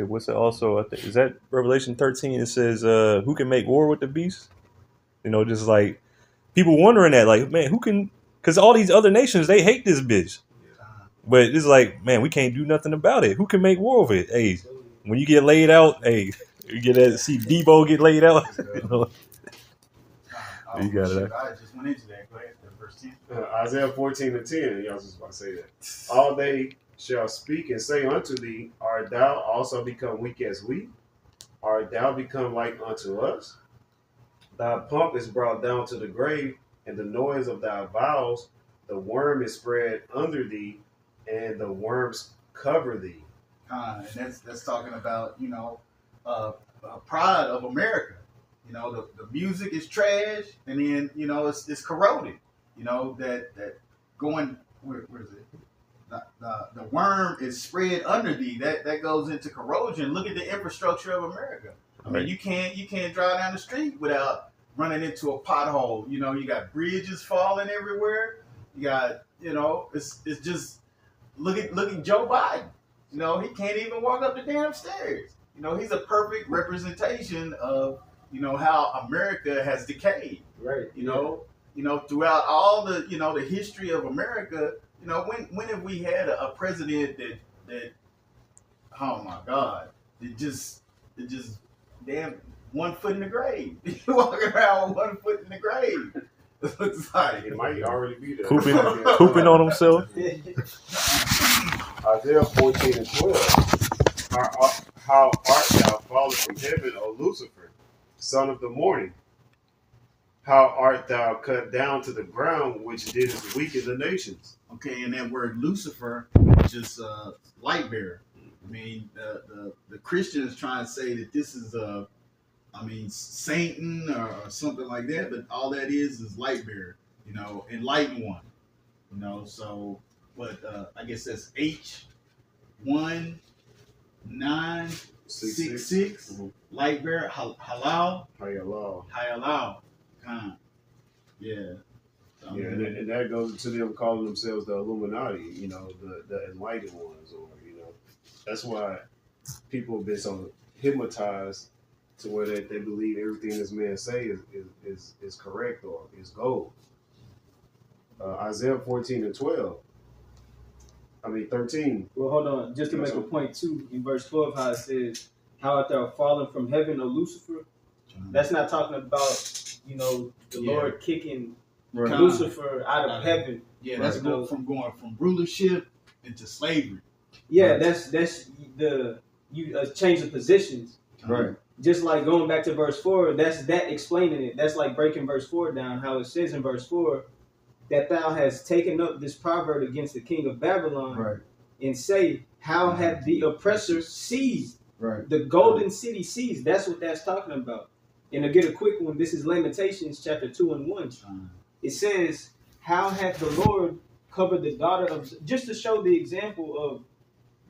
What's it also? I think, is that Revelation 13? It says, "Who can make war with the beast?" Just like people wondering that, like, man, who can? Because all these other nations, they hate this bitch. But it's like, man, we can't do nothing about it. Who can make war with it? Hey, when you get laid out, hey, you get to see Debo get laid out. You got it. I just went into that. Go ahead, verse 10. Isaiah 14 and 10. Y'all just about to say that. All they shall speak and say unto thee, art thou also become weak as we? Art thou become like unto us? Thy pomp is brought down to the grave, and the noise of thy vows, the worm is spread under thee, and the worms cover thee. And that's talking about pride of America. The music is trash, and then it's corroded. That going where is it? The worm is spread under thee. That goes into corrosion. Look at the infrastructure of America. I mean, you can't drive down the street without running into a pothole. You got bridges falling everywhere. You got it's just look at Joe Biden. He can't even walk up the damn stairs. He's a perfect representation of how America has decayed. Right. Throughout all the the history of America. When have we had a president that oh my God, it just damn 1 foot in the grave. You walking around with 1 foot in the grave. It looks like It might already be there. Pooping on himself. Isaiah 14 and 12. How art thou fallen from heaven, O Lucifer, son of the morning? How art thou cut down to the ground, which didst weaken the nations? Okay, and that word Lucifer is just light bearer. I mean, the Christians try and say that this is Satan or something like that, but all that is light bearer. Enlightened one. So what? I guess that's H1966. Light bearer, halal, Hayallah. Yeah. Yeah, and that goes to them calling themselves the Illuminati, the enlightened ones, or that's why people have been so hypnotized to where they believe everything this man say is correct or is gold. Isaiah 14 and 12. 13. Well, hold on. Just to make a point too, in verse 12, how it says, "How art thou fallen from heaven, O Lucifer?" That's not talking about the Lord kicking Lucifer out of heaven. Yeah, that's going from rulership into slavery. Yeah, that's the change of positions. Right. Just like going back to verse 4, that's that explaining it. That's like breaking verse 4 down, how it says in verse 4 that thou hast taken up this proverb against the king of Babylon, Right. and say, how hath the oppressor seized? Right. The golden city seized. That's what that's talking about. And to get a quick one, this is Lamentations chapter 2 and 1. It says, how hath the Lord covered the daughter of, just to show the example of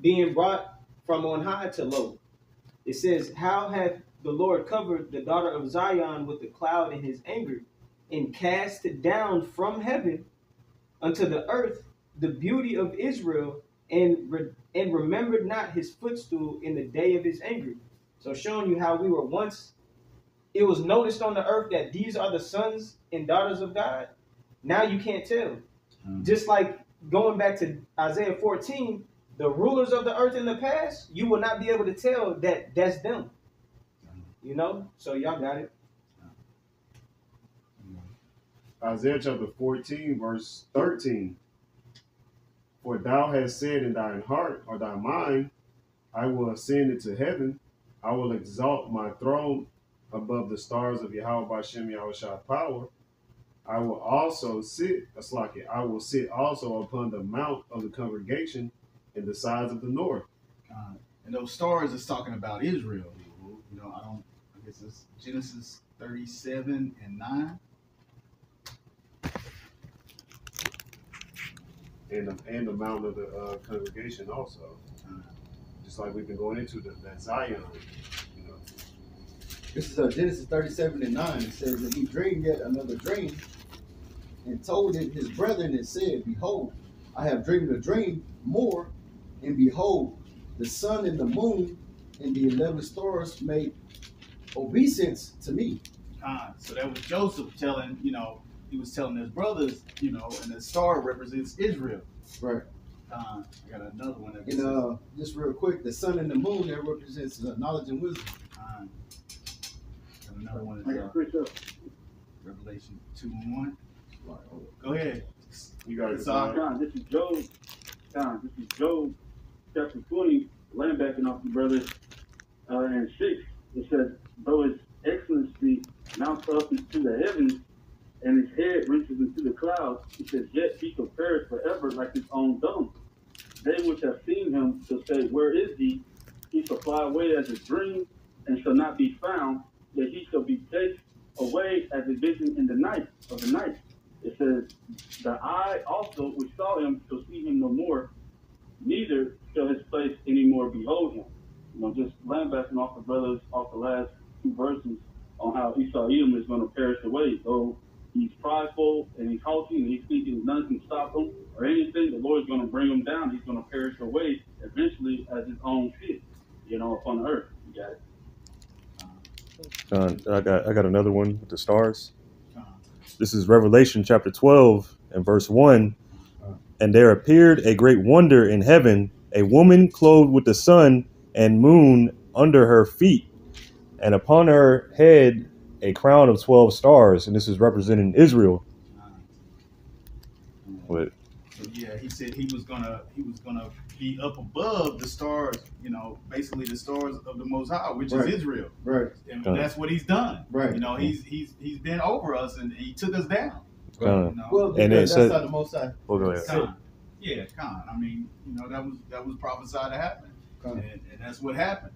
being brought from on high to low. It says, how hath the Lord covered the daughter of Zion with the cloud in his anger, and cast it down from heaven unto the earth the beauty of Israel, and remembered not his footstool in the day of his anger. So showing you how we were once, it was noticed on the earth that these are the sons and daughters of God. Now you can't tell. Just like going back to Isaiah 14, the rulers of the earth in the past, you will not be able to tell that that's them. So y'all got it. Isaiah chapter 14, verse 13. For thou hast said in thine heart or thy mind, I will ascend into heaven. I will exalt my throne above the stars of Yahweh Bashem Yahushua power. I will also sit, I will sit also upon the mount of the congregation in the sides of the north. And those stars is talking about Israel. I guess it's Genesis 37 and 9. And the mount of the congregation also. Just like we've been going into that Zion, This is Genesis 37 and 9. It says that he dreamed yet another dream, and told it his brethren, and said, Behold, I have dreamed a dream more, and behold, the sun and the moon and the 11 stars made obeisance to me. So that was Joseph telling, he was telling his brothers, and the star represents Israel. Right. I got another one. And just real quick, the sun and the moon, that represents knowledge and wisdom. Got another one. Revelation 2 and 1. Go ahead. You got it. John, this is Job This is Job chapter 20, laying back off the brothers, and 6. It says, though his excellency mounts up into the heavens and his head reaches into the clouds, it says, yet he shall perish forever like his own dung. They which have seen him shall say, where is he? He shall fly away as a dream and shall not be found, yet he shall be chased away as a vision in the night of the night. It says, the eye also which saw him shall see him no more, neither shall his place any more behold him. Just lambasting off the brothers off the last 2 verses on how Esau Edom is going to perish away. Though he's prideful and he's haughty and he's thinking none can stop him or anything, the Lord is going to bring him down. He's going to perish away eventually as his own fit, upon the earth. You got it. I got another one with the stars. This is Revelation chapter 12 and verse 1. And there appeared a great wonder in heaven, a woman clothed with the sun and moon under her feet, and upon her head a crown of 12 stars. And this is representing Israel. What? So yeah, he said he was gonna be up above the stars, basically the stars of the Most High, which is Israel. Right. And that's what he's done. Right. He's been over us and he took us down. Well, and because it that's said, how the Most High. well, go ahead. Khan. Yeah, Khan. I mean, that was prophesied to happen, and that's what happened.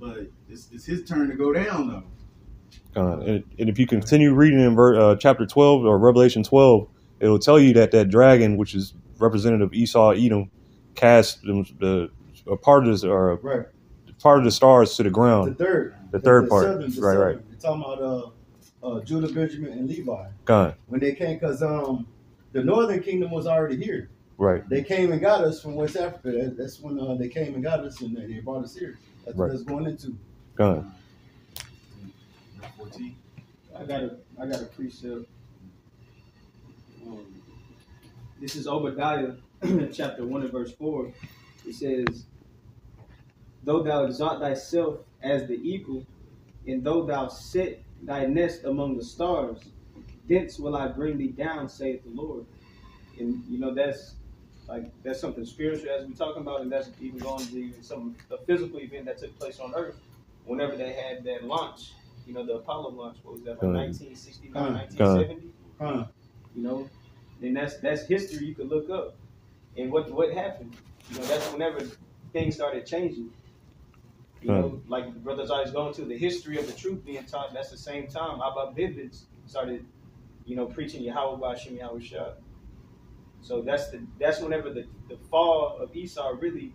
But it's his turn to go down though. And if you continue reading in chapter 12 or Revelation 12, it'll tell you that dragon, which is representative of Esau, Edom, cast a part of the stars to the ground. The third part. Right. We're talking about Judah, Benjamin, and Levi. Gone. When they came, because the northern kingdom was already here. Right. They came and got us from West Africa. That's when they came and got us, and they brought us here. That's what that's going into. Gone. 14. I got a precept. This is Obadiah chapter 1 and verse 4. It says, though thou exalt thyself as the eagle, and though thou set thy nest among the stars, thence will I bring thee down, saith the Lord. And that's something spiritual as we're talking about, and that's even going to be a physical event that took place on earth whenever they had that launch, the Apollo launch. What was that, like 1969, 1970? Then that's history you could look up. And what happened? That's whenever things started changing. Like the brothers always going to the history of the truth being taught. That's the same time Abba Bivens started, preaching Yahweh Ba'Shem Yahweh Shah. So that's whenever the fall of Esau really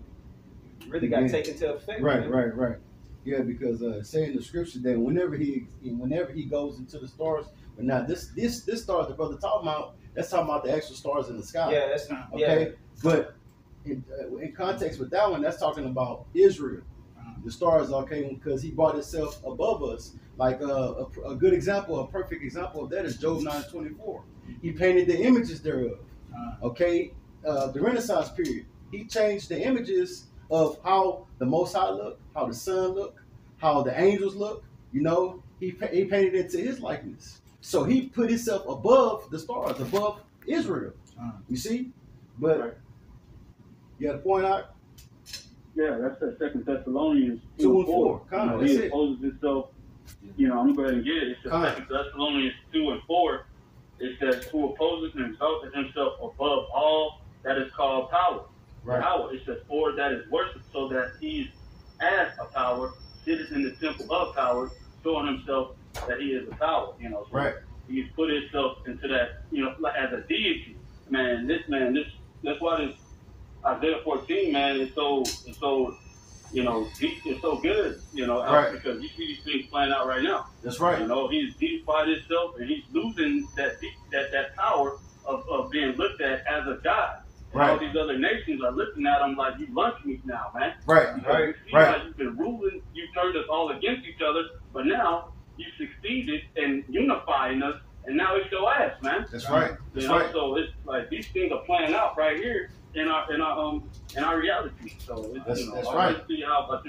got taken into effect. Right. Yeah, because saying the scripture that whenever he goes into the stars, but now this stars the brother talking about, that's talking about the actual stars in the sky. Yeah, that's not okay. Yeah. But in context with that one, that's talking about Israel. The stars, okay, because he brought himself above us. Like a good example, a perfect example of that is Job 9:24. He painted the images thereof. Okay, the Renaissance period, he changed the images of how the Most High look, how the sun look, how the angels look. He painted it to his likeness. So he put himself above the stars, above Israel. You see, but you got to point out. Yeah, that's that 2 Thessalonians 2 and 4. He opposes himself. I'm going to go ahead and get it. It's 2 Thessalonians 2 and 4. It says, who opposes and exalted himself above all that is called power. Right. Power. It says, for that is worshipped, so that he as a power, sitteth in the temple of power, showing himself that he is a power. So right. He's put himself into that, as a deity. That's why this Isaiah 14, man, it's so deep, it's so good, right. Because you see these things playing out right now. That's right. He's deified himself, and he's losing that power of being looked at as a god. And right. all these other nations are looking at him like, you lunch meat now, man. Right. Because you see how you've been ruling, you turned us all against each other, but now you succeeded in unifying us, and now it's your ass, man. That's right. So it's like these things are playing out right here in our reality. So it's, that's right. See how it's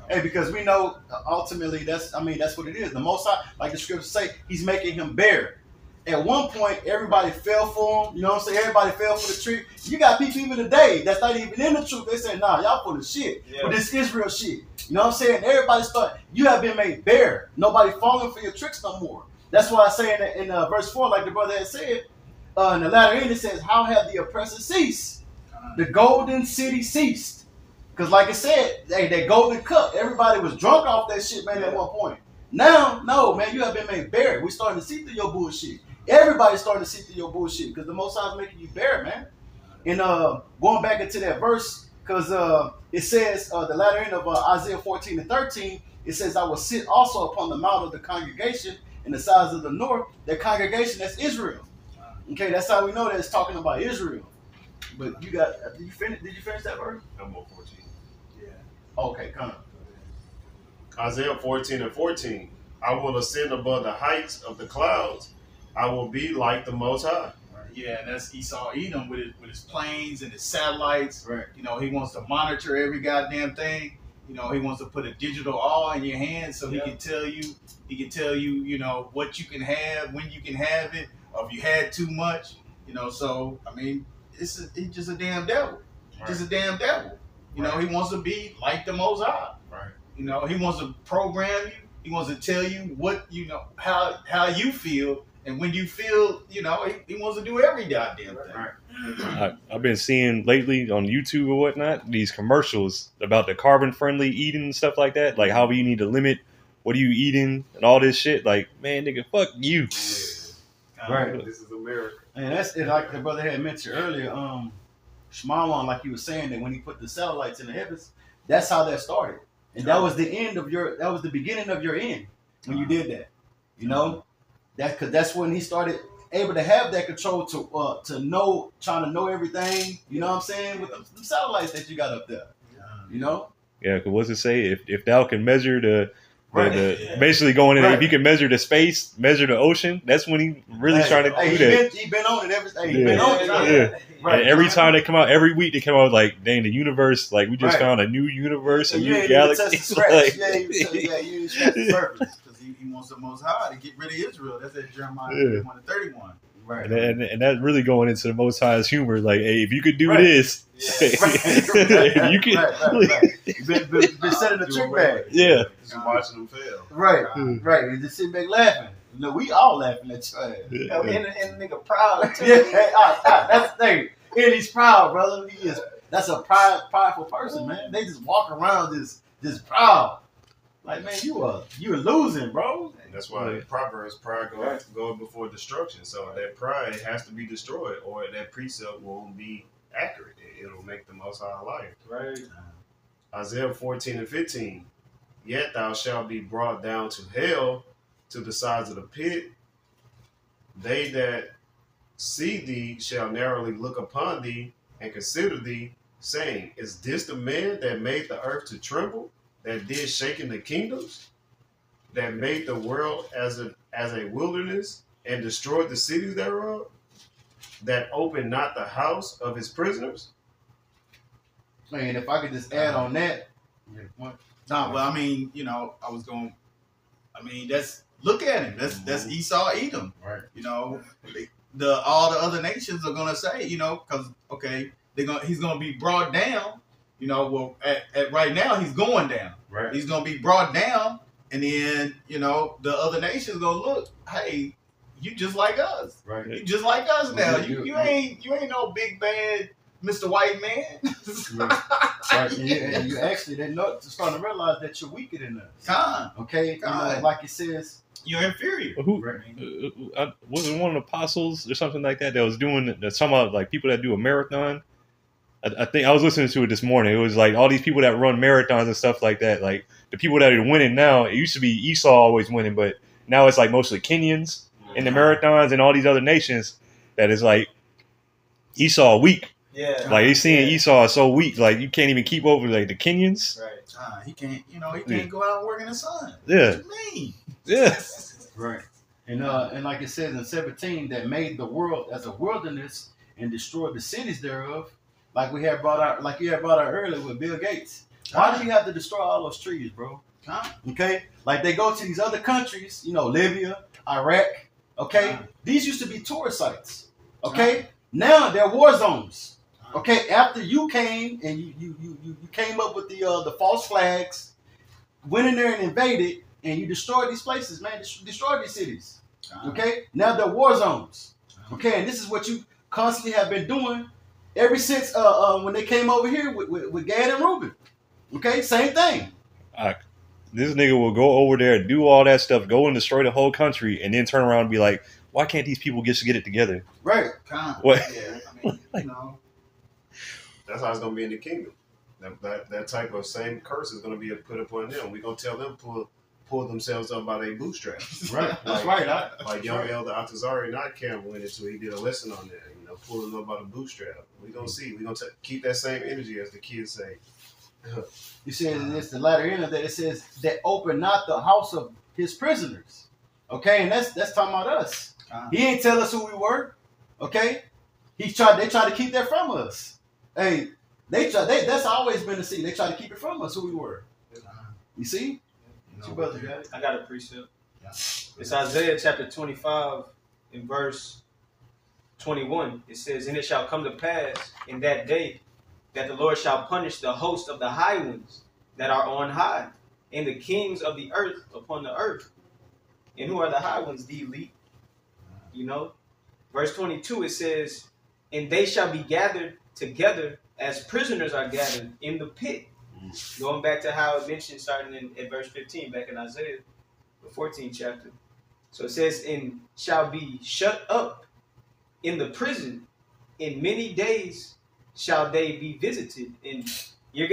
Hey, because we know ultimately that's what it is. The Most High, like the scriptures say, he's making him bare. at one point everybody fell for him. You know what I'm saying? Everybody fell for the trick. You got people even today that's not even in the truth. They say, nah, y'all full of shit. Yeah. But this Israel shit. You know what I'm saying? Everybody start. You have been made bare. Nobody falling for your tricks no more. That's why I say in verse 4, like the brother had said, in the latter end, it says, how have the oppressor ceased? The golden city ceased. Because like I said, hey, that golden cup, everybody was drunk off that shit, man, at one point. Now, no, man, you have been made bare. We're starting to see through your bullshit. Everybody's starting to see through your bullshit because the Most High is making you bare, man. And going back into that verse, because it says, the latter end of Isaiah 14 and 13, it says, I will sit also upon the mount of the congregation in the sides of the north. That congregation, that's Israel. Okay, that's how we know that it's talking about Israel. But you got, did you finish that verse? Number 14. Yeah. Okay, come on. Isaiah 14 and 14. I will ascend above the heights of the clouds. I will be like the Most High. Yeah, and that's Esau Edom with his planes and his satellites. Right. You know, he wants to monitor every goddamn thing. You know, he wants to put a digital awe in your hand so he can tell you, you know, what you can have, when you can have it, or if you had too much. You know, so I mean, he's just a damn devil. Right. Just a damn devil. You know, he wants to be like the Most High. Right. You know, he wants to program you. He wants to tell you what, you know, how you feel. And when you feel, you know, he wants to do every goddamn thing. Right. I've been seeing lately on YouTube or whatnot these commercials about the carbon friendly eating and stuff like that. Like how you need to limit what are you eating and all this shit. Like, man, nigga, fuck you. Right. This is America. And that's it, like the brother had mentioned earlier. Shmawan, like he was saying that when he put the satellites in the heavens, that's how that started, and that was the beginning of your end when you did that. You know, that's when he started able to have that control to know, trying to know everything. You know what I'm saying, with the satellites that you got up there. You know. Yeah, because what's it say? If thou can measure the Right. basically going in, Right. if you can measure the space, measure the ocean, that's when he really trying to do that. He been on it every. He Yeah. been on it. Yeah. Right. And every time they come out, every week they come out like, dang, the universe, like we just Right. found a new universe, a And you new ain't even touched galaxy. the scratch. Like, you ain't scratched the surface. Because he wants the Most High to get rid of Israel. That's at Jeremiah Yeah. 31 and 31. Right. and that's really going into the Most High's humor. Like, hey, if you could do Right. this, Right. you can. Right. Been setting the trick back. Yeah. You're watching them fail. Right. Mm. Right. And just sit back laughing. No, we all laughing at your ass. Yo, and the nigga proud too. Yeah. That's the thing. And he's proud, brother. He is. That's a prideful person, man. They just walk around just proud. Like, man, you're losing, bro. That's why in Proverbs, pride goes before destruction. So that pride has to be destroyed, or that precept won't be accurate. It'll make the Most High a liar. Right. Isaiah 14 and 15. Yet thou shalt be brought down to hell, to the sides of the pit. They that see thee shall narrowly look upon thee and consider thee, saying, is this the man that made the earth to tremble, that did shaking the kingdoms, that made the world as a wilderness and destroyed the cities thereof, that opened not the house of his prisoners? Man, if I could just add on that. No, but I mean, you know, that's look at him. That's Esau Edom. Right. You know, all the other nations are gonna say, you know, because he's gonna be brought down. You know, well, at right now he's going down. Right. He's gonna be brought down, and then you know the other nations gonna look. Hey, you just like us. Right. You just like us now. You- You ain't no big bad Mr. White Man. Right. And you actually starting to realize that you're weaker than us. Con, Okay. You know, like it says. you're inferior. Who Right. wasn't one of the apostles or something like that was doing some of like people that do a marathon? I think I was listening to it this morning. It was like all these people that run marathons and stuff like that. Like the people that are winning now. It used to be Esau always winning, but now it's like mostly Kenyans in the marathons and all these other nations. That is like Esau weak. Yeah. Like they seeing Esau is so weak. Like you can't even keep over like the Kenyans. Right. He can't. You know, he can't go out and work in the sun. Yeah. What you mean? Yeah. Right. And like it says in 17, that made the world as a wilderness and destroyed the cities thereof. Like you had brought out earlier with Bill Gates. Why do you have to destroy all those trees, bro? Okay? Like they go to these other countries, you know, Libya, Iraq, Okay, these used to be tourist sites. Okay, now they're war zones. Okay, after you came and you came up with the false flags, went in there and invaded, and you destroyed these places, man. Destroyed these cities. Okay, now they're war zones. Okay, and this is what you constantly have been doing ever since when they came over here with Gad and Reuben. Okay, same thing. This nigga will go over there, do all that stuff, go and destroy the whole country, and then turn around and be like, "Why can't these people just get it together?" Right. What? Yeah, I mean, you know. That's how it's gonna be in the kingdom. That type of same curse is gonna be put upon them. We're gonna tell them pull themselves up by their bootstraps. Right. That's Like- right. Like young Elder Altazari Notcamp went into, he did a lesson on that. Pulling up by the bootstrap. We're gonna see. We're gonna keep that same energy, as the kids say. You see, and it's the latter end of that. It says that open not the house of his prisoners. Okay, and that's talking about us. He ain't tell us who we were. Okay, they tried to keep that from us. Hey, that's always been the scene. They tried to keep it from us who we were. You see? Two brothers got it. I got a precept. It's Isaiah chapter 25 in verse 21. It says, "And it shall come to pass in that day that the Lord shall punish the host of the high ones that are on high, and the kings of the earth upon the earth." And who are the high ones? The elite. You know? Verse 22, it says, "And they shall be gathered together as prisoners are gathered in the pit." Going back to how it mentioned starting in verse 15, back in Isaiah, the 14th chapter. So it says, "And shall be shut up in the prison, in many days shall they be visited." And you're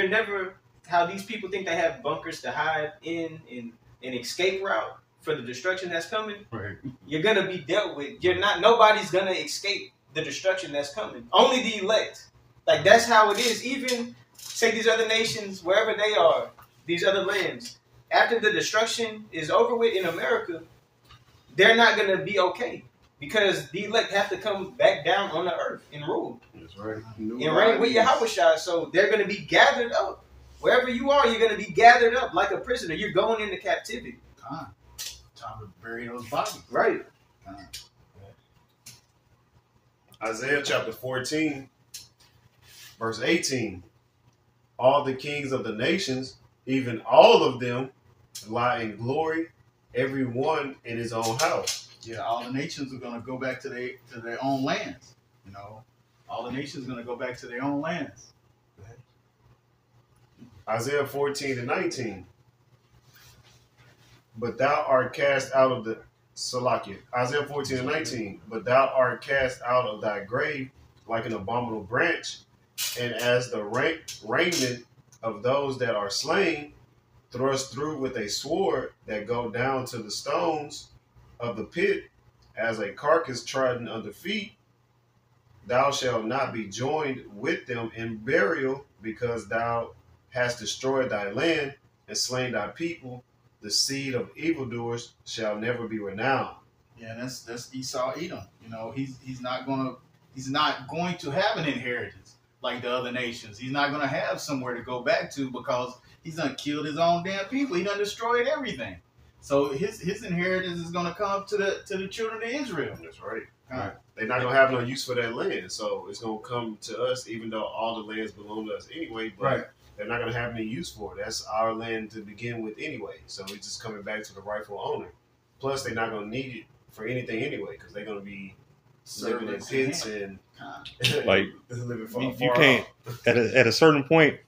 never, how these people think they have bunkers to hide in and an escape route for the destruction that's coming. Right. You're gonna be dealt with. Nobody's gonna escape the destruction that's coming. Only the elect. Like, that's how it is. Even say these other nations, wherever they are, these other lands, after the destruction is over with in America, they're not gonna be okay. Because the elect have to come back down on the earth and rule. That's right. And reign with Yahushua. So they're going to be gathered up. Wherever you are, you're going to be gathered up like a prisoner. You're going into captivity. Time to bury those bodies. Right. Isaiah chapter 14, verse 18. "All the kings of the nations, even all of them, lie in glory, every one in his own house." Yeah, all the nations are gonna go back to their own lands. You know, all the nations are gonna go back to their own lands. Isaiah 14 and 19. "But thou art cast out of the Salakia." Isaiah 14 and 19. "But thou art cast out of thy grave like an abominable branch, and as the raiment of those that are slain, thrust through with a sword that go down to the stones of the pit, as a carcass trodden under feet. Thou shalt not be joined with them in burial, because thou hast destroyed thy land and slain thy people. The seed of evildoers shall never be renowned." Yeah, that's Esau Edom. You know, he's not going to have an inheritance like the other nations. He's not gonna have somewhere to go back to because he's done killed his own damn people. He done destroyed everything. So his inheritance is gonna come to the children of Israel. That's right. Right. They're not gonna have no use for that land, so it's gonna come to us, even though all the lands belong to us anyway. But Right. they're not gonna have any use for it. That's our land to begin with anyway. So it's just coming back to the rightful owner. Plus, they're not gonna need it for anything anyway, because they're gonna be living in pits and Like, living far, you far can't off. at a certain point.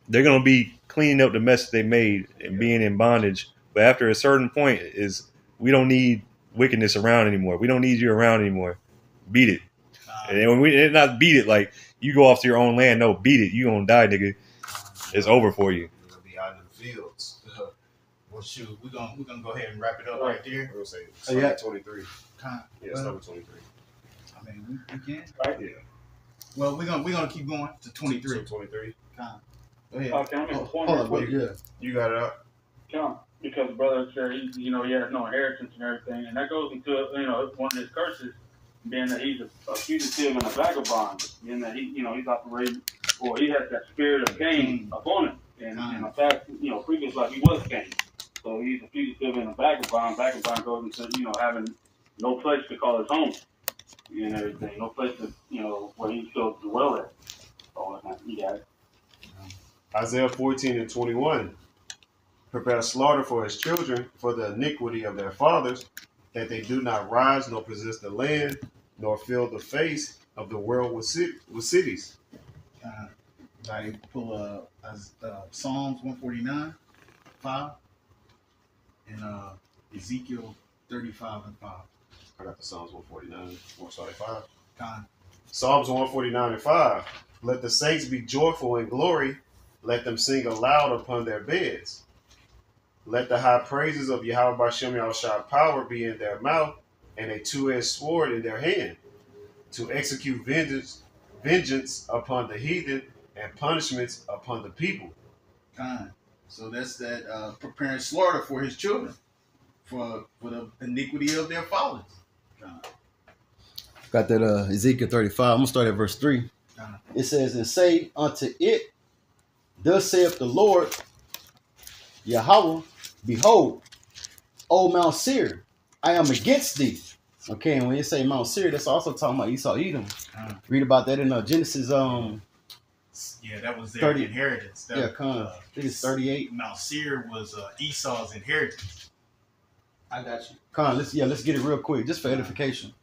They're gonna be cleaning up the mess they made and being in bondage. But after a certain point, is we don't need wickedness around anymore. We don't need you around anymore. Beat it. And when we not beat it like you go off to your own land. No, beat it. You gonna die, nigga. It's over for you. We're gonna be out in the fields. Well, shoot, we're gonna go ahead and wrap it up right there. We're gonna say Oh, yeah. 23. Kind Yeah, it's number 23. I mean, we can. Right? Yeah. Well, we're gonna keep going to 23. So 23. Go ahead. Can I make a point? Hold on, real quick? wait, yeah. You got it up. John, because the brother said he has no inheritance and everything, and that goes into one of his curses, being that he's a fugitive and a vagabond, being that he's operating, or he has that spirit of Cain upon him, and in fact, previous life he was Cain, so he's a fugitive being a vagabond. Vagabond goes into, having no place to call his home and everything. No place to, where he feels dwell at. Oh, you got it. Isaiah 14 and 21. Prepare slaughter for his children for the iniquity of their fathers, that they do not rise nor possess the land, nor fill the face of the world with cities. I pull Psalms 149, 5, and Ezekiel 35 and 5. I got the Psalms 149, 145. Con. Psalms 149 and 5. Let the saints be joyful in glory. Let them sing aloud upon their beds. Let the high praises of Yahweh Bashem Yahushua power be in their mouth, and a two-edged sword in their hand, to execute vengeance upon the heathen and punishments upon the people. Con. So that's that preparing slaughter for his children, for the iniquity of their fathers. Con. Got that Ezekiel 35. I'm gonna start at verse 3. It says, and say unto it, thus saith the Lord Yahweh, behold, O Mount Seir, I am against thee. Okay, and when you say Mount Seir, that's also talking about Esau Edom. Read about that in Genesis. Yeah, that was their 30. inheritance. That, Yeah, I think it's 38. Mount Seir was Esau's inheritance. I got you. Let's get it real quick, just for edification.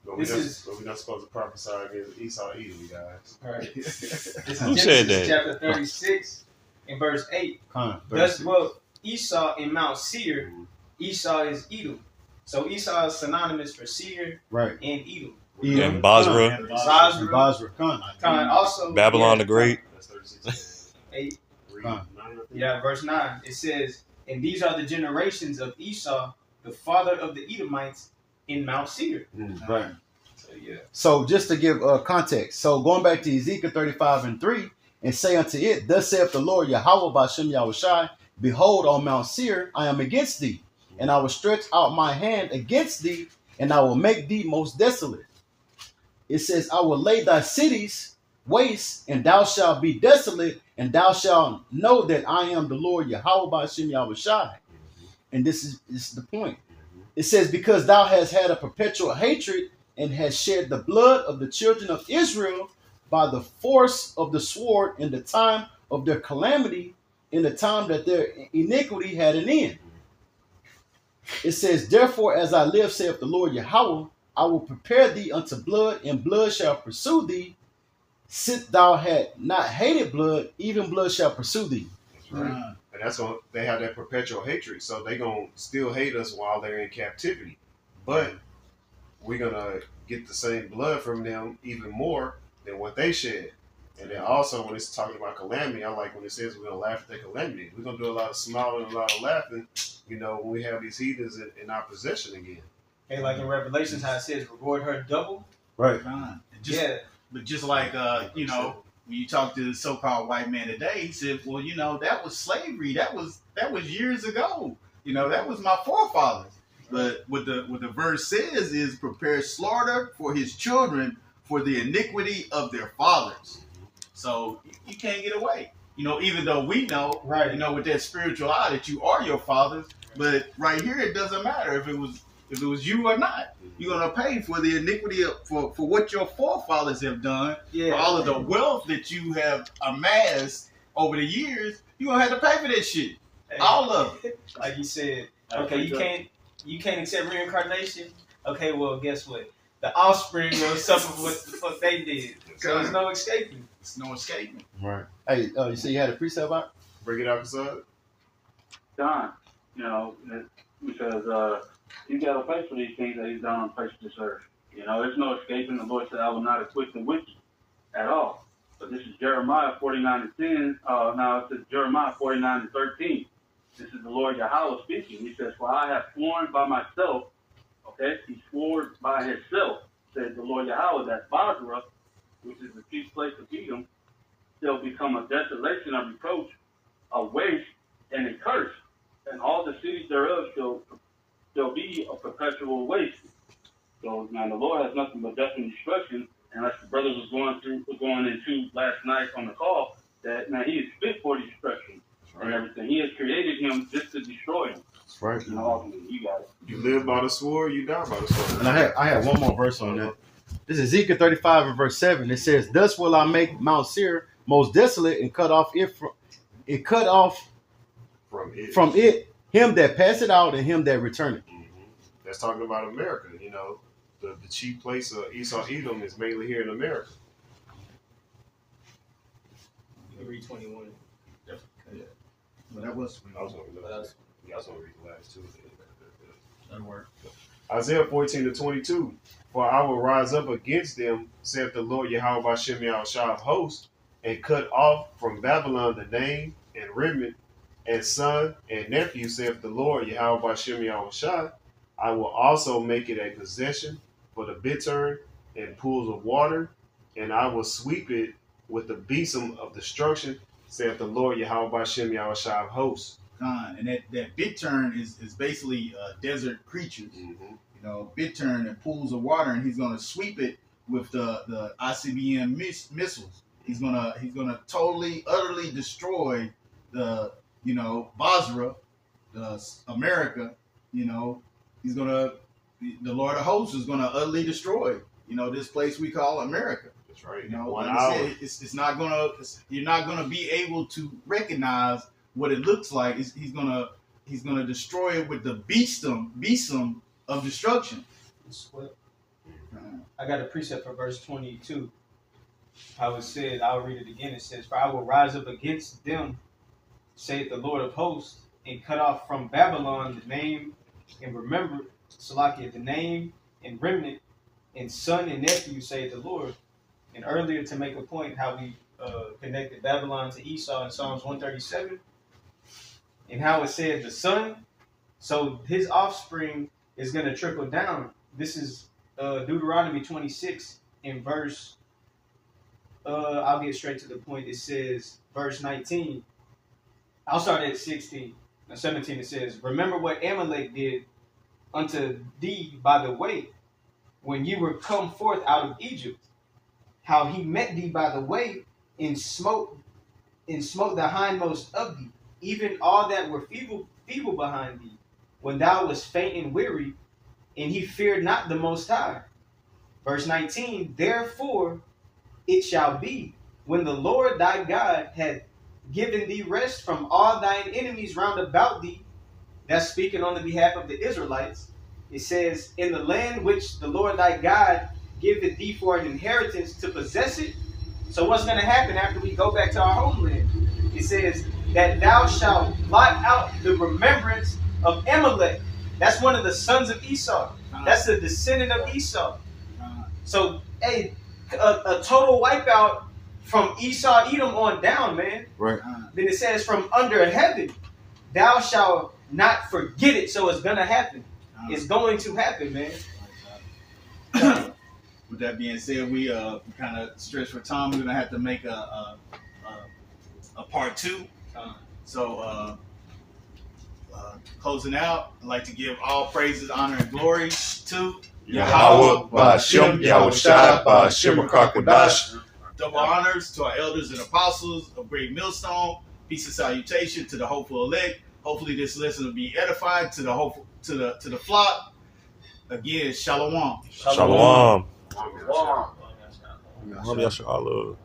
But This we're is- not supposed to prophesy against Esau either, you guys. Right. This is Who said Genesis that? chapter 36 and verse 8. Thus 36. dwelt Esau in Mount Seir. Esau is Edom. So Esau is synonymous for Seir Right. and Edom. And Basra, And Basra. Basra. Con also Babylon the Great. That's 36. 8. Read Huh. 9, I think. Yeah, verse 9. It says, and these are the generations of Esau, the father of the Edomites, in Mount Seir. Right. So yeah. So just to give context, so going back to Ezekiel 35 and 3, and say unto it, thus saith the Lord Yahweh Bashem Yahushai, behold, on Mount Seir I am against thee, and I will stretch out my hand against thee, and I will make thee most desolate. It says, I will lay thy cities waste, and thou shalt be desolate, and thou shalt know that I am the Lord Yahweh Bashem Yahushai. And this is the point. It says, because thou hast had a perpetual hatred and hast shed the blood of the children of Israel by the force of the sword in the time of their calamity, in the time that their iniquity had an end. It says, therefore, as I live, saith the Lord Yahweh, I will prepare thee unto blood, and blood shall pursue thee. Since thou had not hated blood, even blood shall pursue thee. That's right. And that's what they have, that perpetual hatred. So they're going to still hate us while they're in captivity. But we're going to get the same blood from them even more than what they shed. And then also when it's talking about calamity, I like when it says we're going to laugh at their calamity. We're going to do a lot of smiling and a lot of laughing, when we have these heathens in our possession again. And like in Revelations, how it says, reward her double. Right. Con. Yeah. But just like, when you talk to the so-called white man today, he said, well, that was slavery. That was years ago. That was my forefathers. But what the verse says is prepare slaughter for his children for the iniquity of their fathers. So you can't get away. Even though we know, Right. with that spiritual eye that you are your fathers, but right here it doesn't matter if it was you or not. You're gonna pay for the iniquity for what your forefathers have done. Yeah. For all of the wealth that you have amassed over the years, you're gonna have to pay for that shit. Hey, All of it. like you said, okay, you can't accept reincarnation. Okay, well, guess what? The offspring will suffer what the fuck they did. So there's no escaping. It's no escaping. Right. Hey, you say you had a precept out? Bring it out, Kasad. Don, because he's got to pay for these things that he's done on the face of this earth. There's no escaping. The Lord said, I will not equip the wicked at all. But this is Jeremiah 49 and 10. Now it's Jeremiah 49 and 13. This is the Lord Yahweh speaking. He says, for I have sworn by myself, okay? He swore by himself, says the Lord Yahweh, that Basra, which is the chief place of Edom, shall become a desolation, a reproach, a waste, and a curse. And all the cities thereof shall be a perpetual waste. So now the Lord has nothing but death and destruction. And as the brothers was going into last night on the call, that now he is fit for destruction and everything. He has created him just to destroy him. That's right. You know, ultimately, you got it. You live by the sword, you die by the sword. And I had one more verse on that. This is Ezekiel 35 and verse 7. It says, "Thus will I make Mount Seir most desolate, and cut off from it him that passeth out and him that returneth." That's talking about America. You know, the chief place of Esau Edom is mainly here in America. Read 21. Yeah. Well, that was I was going to read the last two. that'll work. Isaiah 14-22. For I will rise up against them, saith the Lord Yahweh Bashem Yahushua of hosts, and cut off from Babylon the name and remnant and son and nephew, saith the Lord Yahweh Bashem Yahushua. I will also make it a possession for the bittern and pools of water, and I will sweep it with the besom of destruction, saith the Lord Yahweh Bashem Yahushua of hosts. And that bittern is basically desert creatures. Mm-hmm. You know, bittern and pools of water, and he's going to sweep it with the ICBM missiles. He's gonna totally, utterly destroy the, you know, Basra, America. You know, the Lord of Hosts is gonna utterly destroy, you know, this place we call America. That's right. You know, 1 like I hour. said, it's not gonna. You're not gonna be able to recognize what it looks like. He's gonna destroy it with the besom of destruction. I got a precept for verse 22. How it said, I'll read it again. It says, "For I will rise up against them, saith the Lord of hosts, and cut off from Babylon the name and remember, Salakia, the name and remnant and son and nephew, saith the Lord." And earlier, to make a point, how we connected Babylon to Esau in Psalms 137, and how it said the son, so his offspring is going to trickle down. This is Deuteronomy 26 in verse, I'll get straight to the point. It says, verse 19. I'll start at 16. Now 17 it says, "Remember what Amalek did unto thee by the way, when you were come forth out of Egypt, how he met thee by the way, and smote the hindmost of thee, even all that were feeble behind thee, when thou wast faint and weary, and he feared not the Most High." Verse 19, "Therefore it shall be, when the Lord thy God hath given thee rest from all thine enemies round about thee," that's speaking on the behalf of the Israelites. It says, "In the land which the Lord thy God giveth thee for an inheritance to possess it." So what's going to happen after we go back to our homeland? It says that thou shalt blot out the remembrance of Amalek. That's one of the sons of Esau. That's the descendant of Esau. So, hey, a total wipeout from Esau, Edom on down, man. Right. Then it says, "From under heaven, thou shalt not forget it." So it's going to happen. It's going to happen, man. With that being said, we kind of stretched for time. We're gonna have to make a part 2. So closing out, I'd like to give all praises, honor, and glory to Yahweh Ba'Shem Yahushua Ba'Shem HaKadosh. double honors to our elders and apostles of Great Millstone. Peace and salutation to the hopeful elect. Hopefully, this lesson will be edifying to the hopeful to the flock. Again, shalom. Shalom. Wow. Yahweh Yahshua Allah.